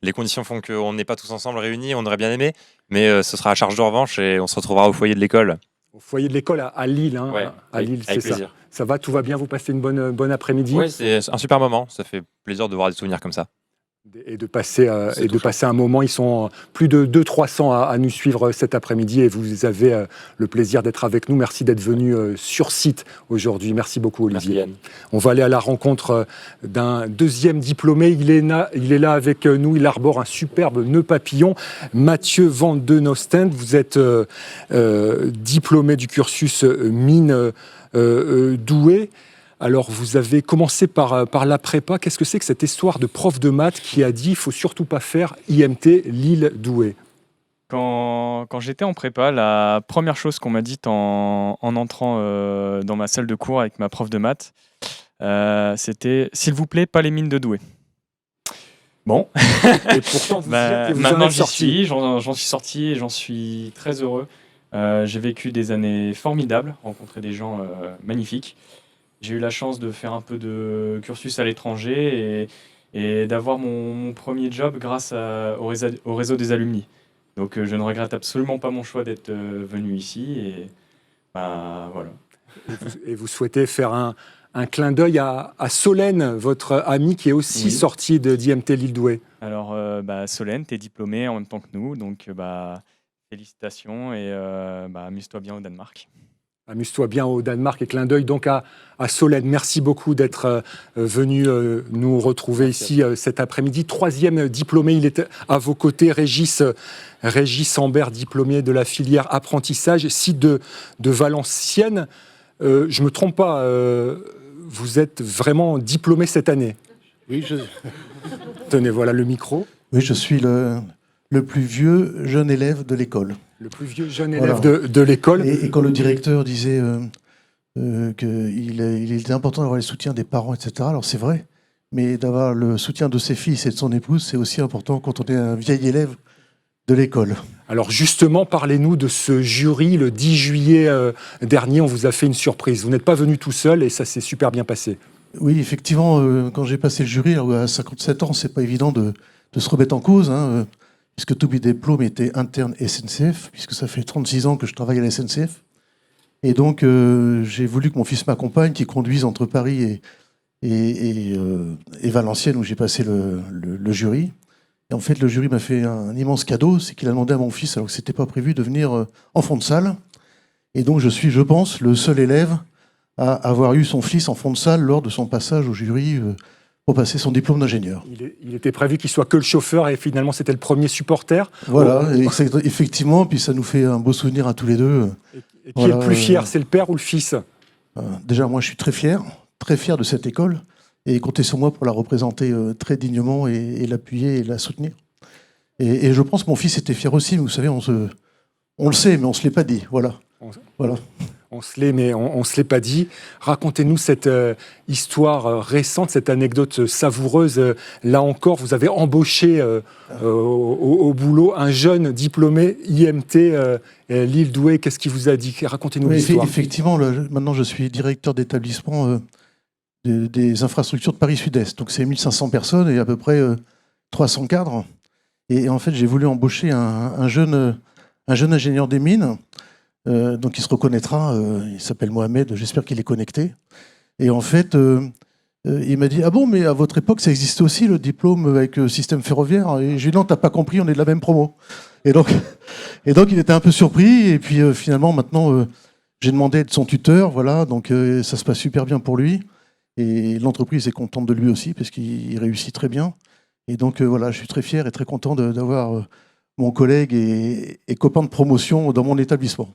Speaker 18: les conditions font qu'on n'est pas tous ensemble réunis, on aurait bien aimé, mais ce sera à charge de revanche et on se retrouvera au foyer de l'école.
Speaker 1: Au foyer de l'école à Lille, hein.
Speaker 18: Ouais,
Speaker 1: à Lille, c'est ça.
Speaker 18: plaisir.
Speaker 1: Ça va, tout va bien, vous passez une bonne après-midi?
Speaker 18: Oui, c'est un super moment, ça fait plaisir de voir des souvenirs comme ça.
Speaker 1: Et de passer un moment, ils sont plus de 200-300 à nous suivre cet après-midi et vous avez le plaisir d'être avec nous. Merci d'être venu sur site aujourd'hui. Merci beaucoup Olivier.
Speaker 18: Merci, Yann.
Speaker 1: On va aller à la rencontre d'un deuxième diplômé. Il est là avec nous, il arbore un superbe nœud papillon. Mathieu Van Den Ostend, vous êtes diplômé du cursus mine Douai. Alors, vous avez commencé par la prépa. Qu'est-ce que c'est que cette histoire de prof de maths qui a dit qu'il ne faut surtout pas faire IMT Lille-Douai?
Speaker 19: Quand j'étais en prépa, la première chose qu'on m'a dite en entrant dans ma salle de cours avec ma prof de maths, c'était « S'il vous plaît, pas les mines de Douai ». Bon,
Speaker 1: et pourtant,
Speaker 19: maintenant j'en suis sorti et j'en suis très heureux. J'ai vécu des années formidables, rencontré des gens magnifiques. J'ai eu la chance de faire un peu de cursus à l'étranger et d'avoir mon premier job grâce au réseau des alumni. Donc je ne regrette absolument pas mon choix d'être venu ici. Et voilà.
Speaker 1: Et vous souhaitez faire un clin d'œil à Solène, votre amie qui est aussi sortie d'IMT Lille-Douai.
Speaker 19: Alors Solène, tu es diplômée en même temps que nous, donc félicitations et amuse-toi bien au Danemark.
Speaker 1: Amuse-toi bien au Danemark et clin d'œil donc à Solène. Merci beaucoup d'être venu nous retrouver ici cet après-midi. 3e diplômé, il est à vos côtés, Régis Ambert, diplômé de la filière apprentissage, site de Valenciennes. Je ne me trompe pas, vous êtes vraiment diplômé cette année?
Speaker 8: Oui,
Speaker 1: Tenez, voilà le micro.
Speaker 8: Oui, je suis le plus vieux jeune élève de l'école.
Speaker 1: Le plus vieux jeune élève de l'école.
Speaker 8: Et quand le directeur disait qu'il était important d'avoir le soutien des parents, etc., alors c'est vrai, mais d'avoir le soutien de ses fils et de son épouse, c'est aussi important quand on est un vieil élève de l'école.
Speaker 1: Alors justement, parlez-nous de ce jury. Le 10 juillet dernier, on vous a fait une surprise. Vous n'êtes pas venu tout seul et ça s'est super bien passé.
Speaker 8: Oui, effectivement, quand j'ai passé le jury, alors à 57 ans, c'est pas évident de se remettre en cause, puisque tous mes diplômes étaient internes SNCF, puisque ça fait 36 ans que je travaille à la SNCF. Et donc, j'ai voulu que mon fils m'accompagne, qu'il conduise entre Paris et Valenciennes, où j'ai passé le jury. Et en fait, le jury m'a fait un immense cadeau, c'est qu'il a demandé à mon fils, alors que c'était pas prévu, de venir en fond de salle. Et donc, je suis, je pense, le seul élève à avoir eu son fils en fond de salle lors de son passage au jury pour passer son diplôme d'ingénieur.
Speaker 1: Il était prévu qu'il soit que le chauffeur et finalement c'était le premier supporter.
Speaker 8: Voilà, effectivement, puis ça nous fait un beau souvenir à tous les deux.
Speaker 1: Et qui est le plus fier, c'est le père ou le fils?
Speaker 8: Déjà, moi je suis très fier de cette école et comptez sur moi pour la représenter très dignement et l'appuyer et la soutenir. Et je pense que mon fils était fier aussi, mais vous savez, on le sait, mais on ne se l'est pas dit. Voilà.
Speaker 1: On se l'est, mais on ne se l'est pas dit. Racontez-nous cette histoire récente, cette anecdote savoureuse. Là encore, vous avez embauché au boulot un jeune diplômé IMT, Lille Douai. Qu'est-ce qu'il vous a dit? Racontez-nous l'histoire.
Speaker 8: Effectivement, maintenant je suis directeur d'établissement des infrastructures de Paris Sud-Est. Donc c'est 1500 personnes et à peu près 300 cadres. Et en fait, j'ai voulu embaucher un jeune ingénieur des mines. Donc il se reconnaîtra, il s'appelle Mohamed, j'espère qu'il est connecté. Et en fait, il m'a dit « Ah bon, mais à votre époque, ça existait aussi, le diplôme avec le système ferroviaire ?» Et j'ai dit « Non, t'as pas compris, on est de la même promo. » Et donc il était un peu surpris, et puis finalement, maintenant, j'ai demandé d'être son tuteur, voilà, donc ça se passe super bien pour lui. Et l'entreprise est contente de lui aussi, parce qu'il réussit très bien. Et donc voilà, je suis très fier et très content d'avoir mon collègue et copain de promotion dans mon établissement.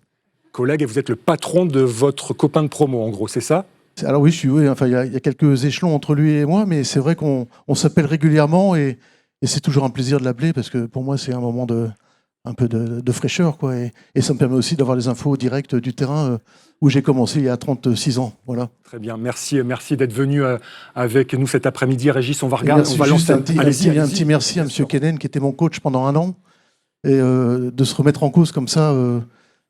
Speaker 1: Collègue, et vous êtes le patron de votre copain de promo, en gros, c'est ça?
Speaker 8: Alors oui, enfin, il y a quelques échelons entre lui et moi, mais c'est vrai qu'on s'appelle régulièrement et c'est toujours un plaisir de l'appeler parce que pour moi, c'est un moment un peu de fraîcheur, quoi. Et ça me permet aussi d'avoir les infos directes du terrain où j'ai commencé il y a 36 ans. Voilà.
Speaker 1: Très bien, merci d'être venu avec nous cet après-midi. Régis, on va lancer
Speaker 8: un petit merci à M. Kenen qui était mon coach pendant 1 an et de se remettre en cause comme ça.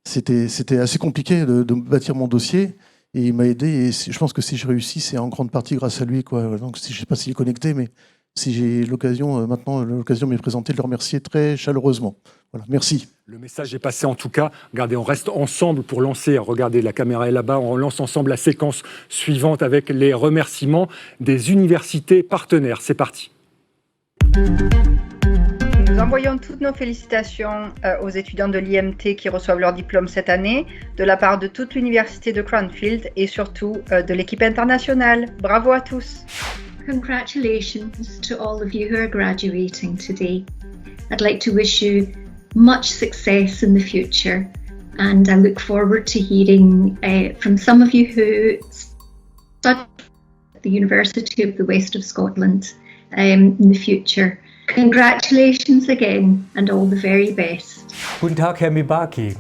Speaker 8: C'était assez compliqué de bâtir mon dossier et il m'a aidé et je pense que si je réussis, c'est en grande partie grâce à lui, quoi. Donc, je ne sais pas s'il est connecté, mais si j'ai l'occasion m'est présentée de le remercier très chaleureusement. Voilà, merci.
Speaker 1: Le message est passé en tout cas. Regardez, on reste ensemble pour lancer, regardez, la caméra est là-bas, on lance ensemble la séquence suivante avec les remerciements des universités partenaires. C'est parti.
Speaker 20: Nous envoyons toutes nos félicitations aux étudiants de l'IMT qui reçoivent leur diplôme cette année, de la part de toute l'université de Cranfield et surtout de l'équipe internationale. Bravo à tous.
Speaker 21: Congratulations to all of you who are graduating today. I'd like to wish you much success in the future and I look forward to hearing from some of you who study at the University of the West of Scotland in the future. Congratulations again and all the very best.
Speaker 22: Guten Tag, Herr Mibaki.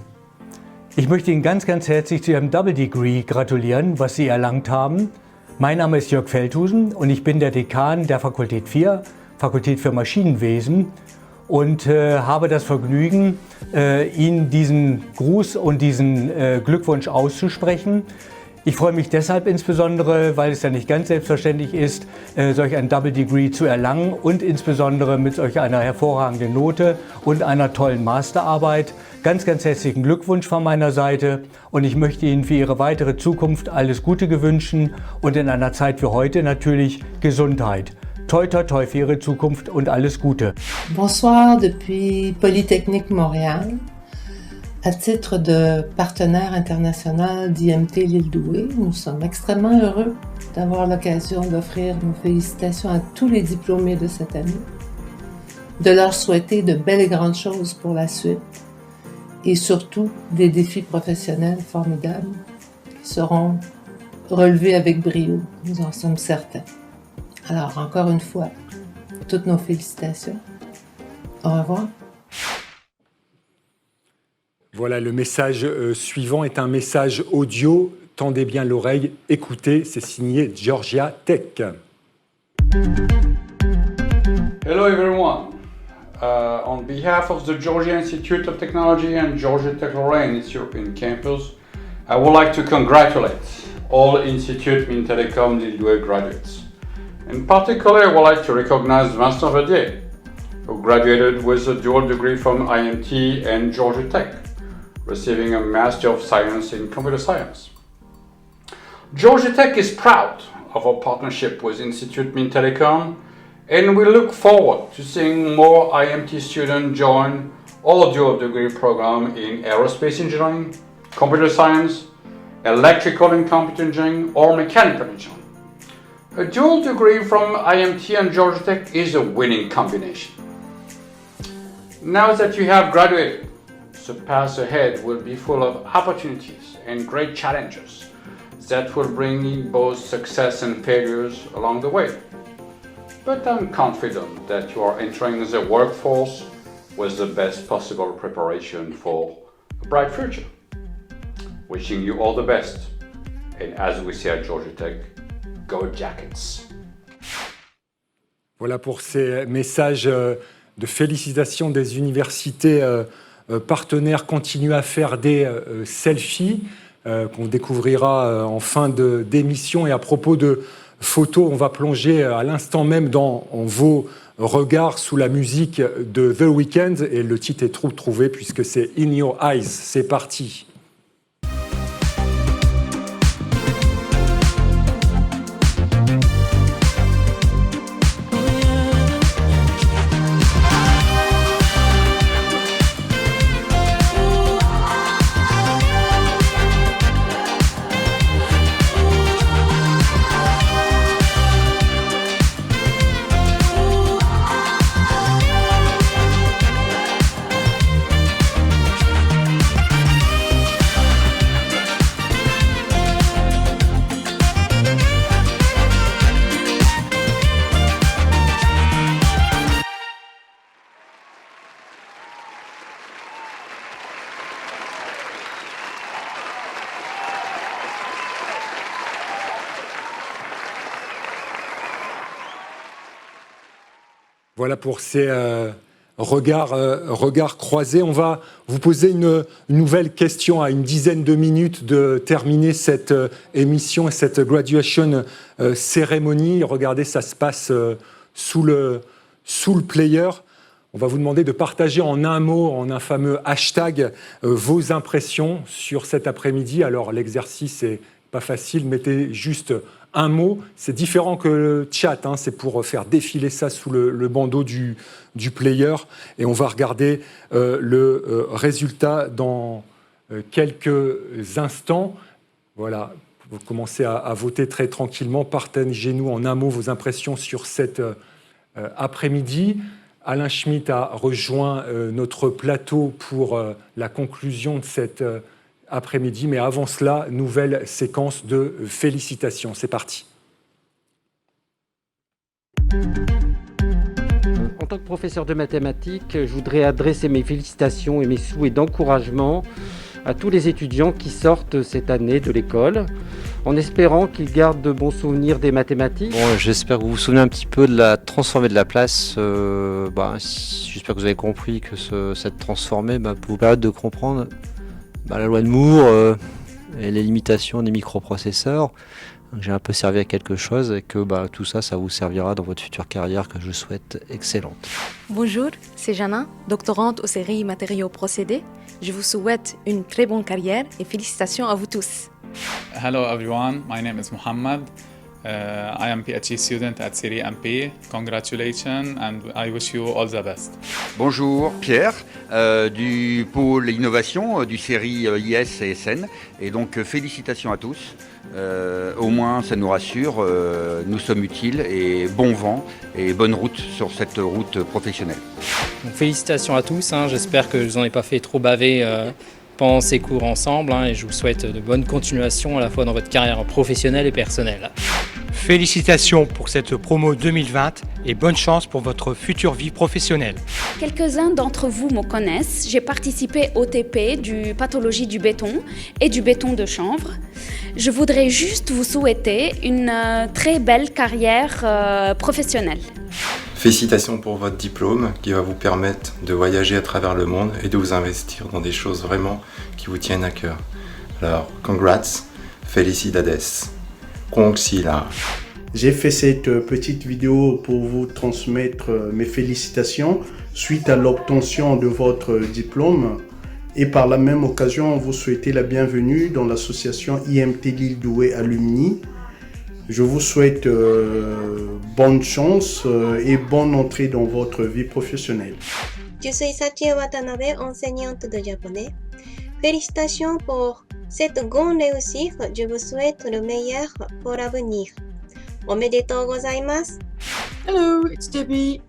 Speaker 22: Ich möchte Ihnen ganz, ganz herzlich zu Ihrem Double Degree gratulieren, was Sie erlangt haben. Mein Name ist Jörg Feldhusen und ich bin der Dekan der Fakultät 4, Fakultät für Maschinenwesen und habe das Vergnügen, Ihnen diesen Gruß und diesen Glückwunsch auszusprechen. Ich freue mich deshalb insbesondere, weil es ja nicht ganz selbstverständlich ist, solch ein Double Degree zu erlangen und insbesondere mit solch einer hervorragenden Note und einer tollen Masterarbeit. Ganz, ganz herzlichen Glückwunsch von meiner Seite und ich möchte Ihnen für Ihre weitere Zukunft alles Gute gewünschen und in einer Zeit wie heute natürlich Gesundheit. Toi, toi, toi für Ihre Zukunft und alles Gute.
Speaker 23: Bonsoir depuis Polytechnique Montréal.
Speaker 2: À titre de partenaire international d'IMT Lille-Douai, nous sommes extrêmement heureux d'avoir l'occasion d'offrir nos félicitations à tous les diplômés de cette année, de leur souhaiter de belles et grandes choses pour la suite et surtout des défis professionnels formidables qui seront relevés avec brio, nous en sommes certains. Alors, encore une fois, toutes nos félicitations. Au revoir.
Speaker 1: Voilà, le message suivant est un message audio. Tendez bien l'oreille, écoutez, c'est signé Georgia Tech.
Speaker 4: Hello everyone. On behalf of the Georgia Institute of Technology and Georgia Tech Lorraine, its European campus, I would like to congratulate all Institut Mines Telecom Lille-Douai graduates. In particular, I would like to recognize Vincent Verdier, who graduated with a dual degree from IMT and Georgia Tech, receiving a Master of Science in Computer Science. Georgia Tech is proud of our partnership with Institut Mines Telecom, and we look forward to seeing more IMT students join our dual degree program in aerospace engineering, computer science, electrical and computer engineering, or mechanical engineering. A dual degree from IMT and Georgia Tech is a winning combination. Now that you have graduated, the path ahead will be full of opportunities and great challenges that will bring you both success and failures along the way. But I'm confident that you are entering the workforce with the best possible preparation for a bright future. Wishing you all the best, and as we say at Georgia Tech, go Jackets!
Speaker 1: Voilà pour ces messages de félicitations des universités partenaires. Continuent à faire des selfies qu'on découvrira en fin d'émission. Et à propos de photos, on va plonger à l'instant même dans vos regards sous la musique de The Weeknd. Et le titre est trouvé puisque c'est In Your Eyes. C'est parti. Voilà pour ces regards croisés. On va vous poser une nouvelle question à une dizaine de minutes de terminer cette émission et cette graduation cérémonie. Regardez, ça se passe sous le player. On va vous demander de partager en un mot, en un fameux hashtag, vos impressions sur cet après-midi. Alors l'exercice n'est pas facile, mettez juste un mot. C'est différent que le chat, hein, c'est pour faire défiler ça sous le bandeau du player. Et on va regarder le résultat dans quelques instants. Voilà, vous commencez à voter très tranquillement. Partagez-nous en un mot vos impressions sur cet après-midi. Alain Schmitt a rejoint notre plateau pour la conclusion de cet après-midi. Mais avant cela, nouvelle séquence de félicitations. C'est parti.
Speaker 23: En tant que professeur de mathématiques, je voudrais adresser mes félicitations et mes souhaits d'encouragement à tous les étudiants qui sortent cette année de l'école, en espérant qu'ils gardent de bons souvenirs des mathématiques.
Speaker 24: Bon, j'espère que vous vous souvenez un petit peu de la transformée de la place. J'espère que vous avez compris que cette transformée peut vous permettre de comprendre la loi de Moore et les limitations des microprocesseurs. J'ai un peu servi à quelque chose et que tout ça, ça vous servira dans votre future carrière que je souhaite excellente.
Speaker 25: Bonjour, c'est Jana, doctorante aux séries matériaux procédés. Je vous souhaite une très bonne carrière et félicitations à vous tous.
Speaker 26: Hello everyone, my name is Muhammad.
Speaker 3: I am PhD student at Série MP. Congratulations and I wish you all the best.
Speaker 5: Bonjour, Pierre du pôle innovation du série IS et SN. Et donc félicitations à tous. Au moins ça nous rassure, nous sommes utiles et bon vent et bonne route sur cette route professionnelle.
Speaker 6: Donc, félicitations à tous, j'espère que je vous en ai pas fait trop baver pendant ces cours ensemble et je vous souhaite de bonnes continuations à la fois dans votre carrière professionnelle et personnelle.
Speaker 7: Félicitations pour cette promo 2020 et bonne chance pour votre future vie professionnelle.
Speaker 9: Quelques-uns d'entre vous me connaissent. J'ai participé au TP du pathologie du béton et du béton de chanvre. Je voudrais juste vous souhaiter une très belle carrière professionnelle.
Speaker 26: Félicitations pour votre diplôme qui va vous permettre de voyager à travers le monde et de vous investir dans des choses vraiment qui vous tiennent à cœur. Alors, congrats, felicidades.
Speaker 27: J'ai fait cette petite vidéo pour vous transmettre mes félicitations suite à l'obtention de votre diplôme et par la même occasion vous souhaiter la bienvenue dans l'association IMT Lille Douai Alumni. Je vous souhaite bonne chance et bonne entrée dans votre vie professionnelle.
Speaker 28: Je suis Satya Watanabe, enseignante de japonais. Félicitations pour cette grande réussite. Je vous souhaite le meilleur pour l'avenir. Omedetou gozaimasu.
Speaker 29: Hello, it's Debbie.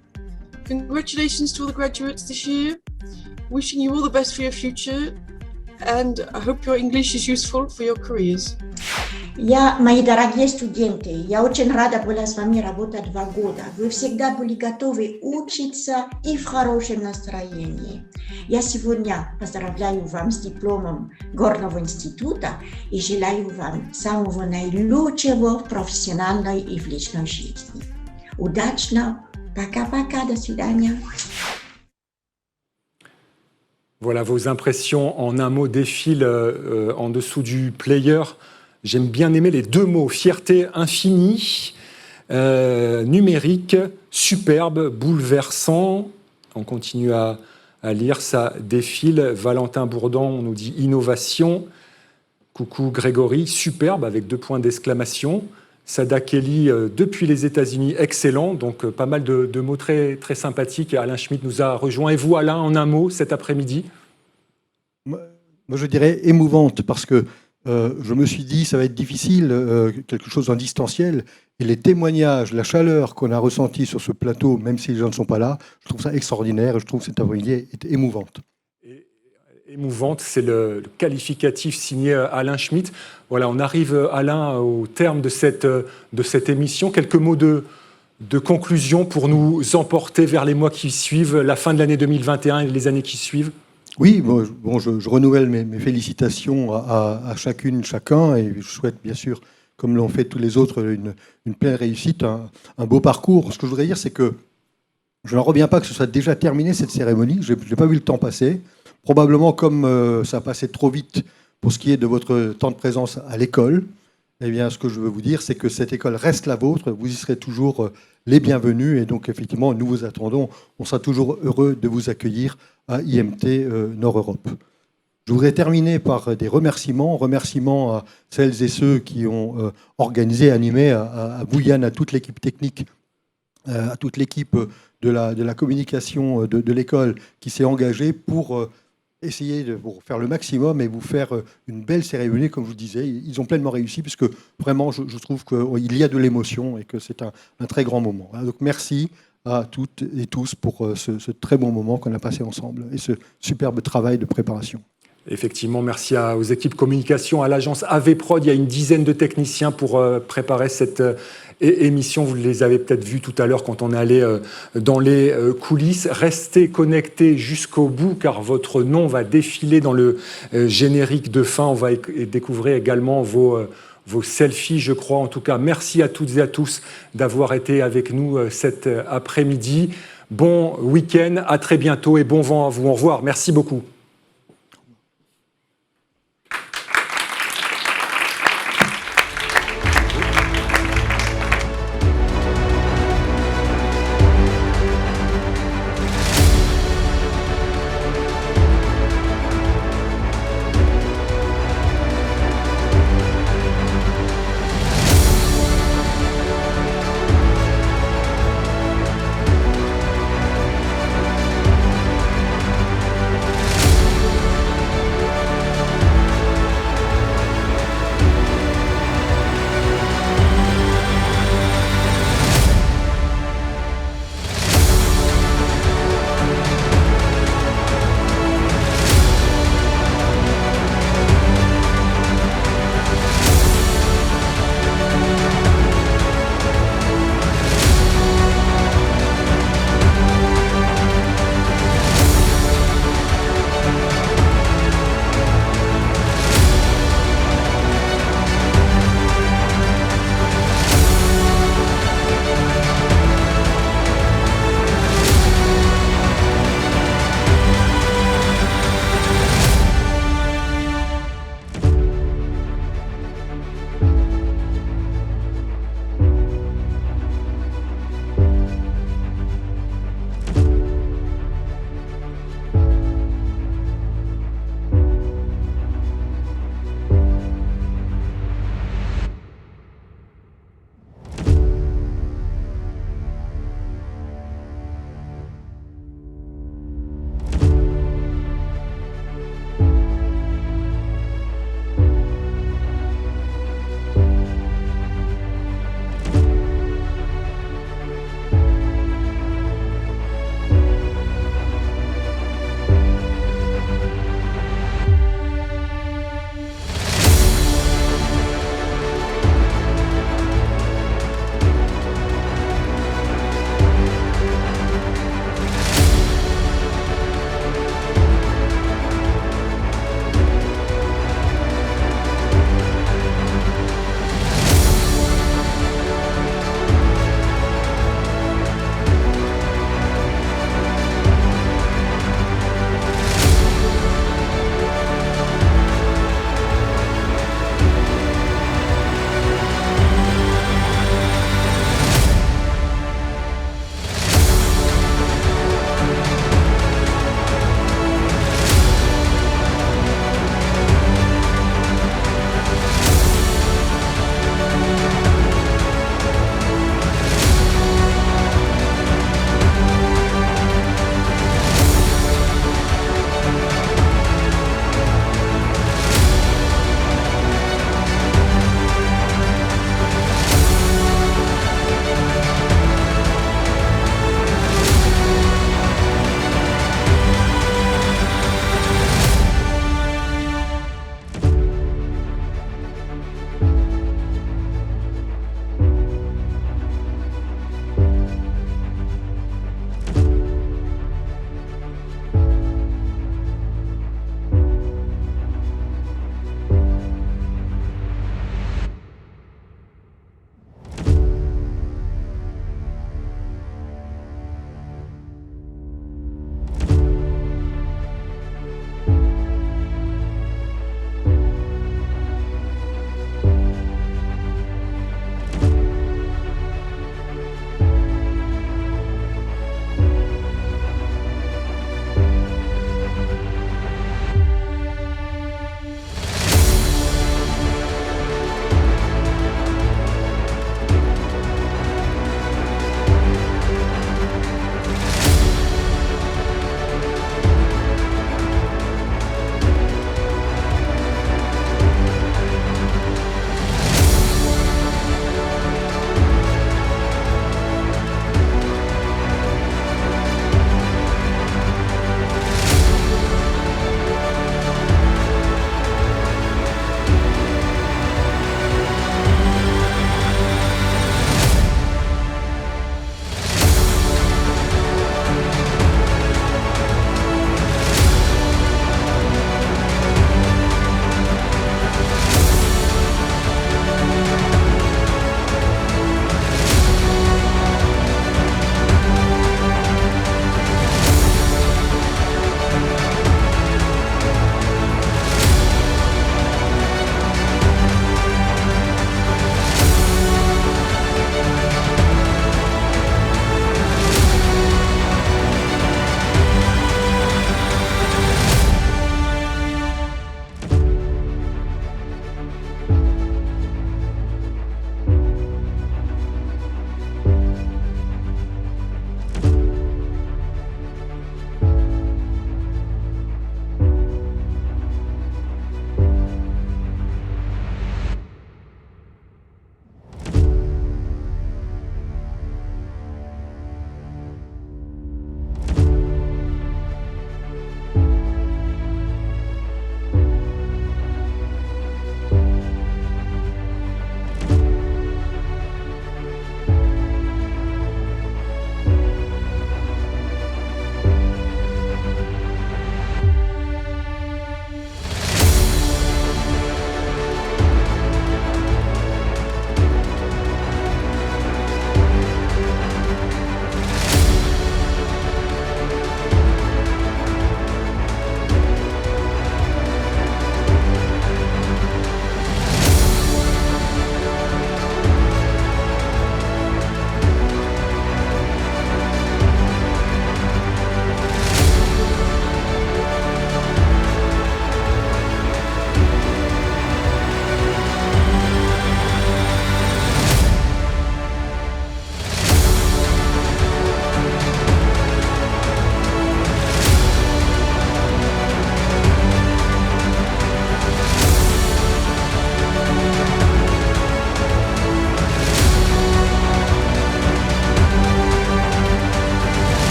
Speaker 29: Congratulations to all the graduates this year. Wishing you all the best for your future and I hope your English is useful for your careers.
Speaker 30: Мои дорогие студенты, я очень рада была с вами работать 2 года. Вы всегда были готовы учиться и в хорошем настроении. Я сегодня поздравляю вас с дипломом Горного института и желаю вам самого наилучшего в профессиональной и в личной жизни. Удачно! Пока-пока, до свидания.
Speaker 1: Voilà, vos impressions en un mot défilent en dessous du player. J'aime bien aimer les 2 mots, fierté infinie, numérique, superbe, bouleversant. On continue à lire, ça défile. Valentin Bourdon, on nous dit innovation. Coucou Grégory, superbe avec 2 points d'exclamation. Sada Kelly, depuis les États-Unis, excellent. Donc pas mal de mots très, très sympathiques. Alain Schmitt nous a rejoint. Et vous, Alain, en un mot, cet après-midi?
Speaker 8: Moi, je dirais émouvante, parce que je me suis dit, ça va être difficile, quelque chose en distanciel. Et les témoignages, la chaleur qu'on a ressentie sur ce plateau, même si les gens ne sont pas là, je trouve ça extraordinaire. Je trouve que cette après-midi est émouvante.
Speaker 1: Émouvante, c'est le qualificatif signé Alain Schmitt. Voilà, on arrive, Alain, au terme de cette émission. Quelques mots de conclusion pour nous emporter vers les mois qui suivent, la fin de l'année 2021 et les années qui suivent.
Speaker 8: Oui, je renouvelle mes félicitations à chacune, chacun, et je souhaite bien sûr, comme l'ont fait tous les autres, une pleine réussite, un beau parcours. Ce que je voudrais dire, c'est que je n'en reviens pas que ce soit déjà terminé, cette cérémonie. Je n'ai pas vu le temps passer. Probablement, comme ça a passé trop vite pour ce qui est de votre temps de présence à l'école, eh bien, ce que je veux vous dire, c'est que cette école reste la vôtre. Vous y serez toujours les bienvenus. Et donc, effectivement, nous vous attendons. On sera toujours heureux de vous accueillir à IMT Nord-Europe. Je voudrais terminer par des remerciements. Remerciements à celles et ceux qui ont organisé, animé, à Bouillane, à toute l'équipe technique, à toute l'équipe de la communication de l'école qui s'est engagée pour essayer de faire le maximum et vous faire une belle cérémonie, comme je vous disais. Ils ont pleinement réussi, puisque vraiment, je trouve qu'il y a de l'émotion et que c'est un très grand moment. Donc merci à toutes et tous pour ce très bon moment qu'on a passé ensemble et ce superbe travail de préparation.
Speaker 1: Effectivement, merci aux équipes communication, à l'agence AV Prod. Il y a une dizaine de techniciens pour préparer cette émission. Vous les avez peut-être vus tout à l'heure quand on est allé dans les coulisses. Restez connectés jusqu'au bout, car votre nom va défiler dans le générique de fin. On va découvrir également vos selfies, je crois. En tout cas, merci à toutes et à tous d'avoir été avec nous cet après-midi. Bon week-end, à très bientôt et bon vent à vous. Au revoir. Merci beaucoup.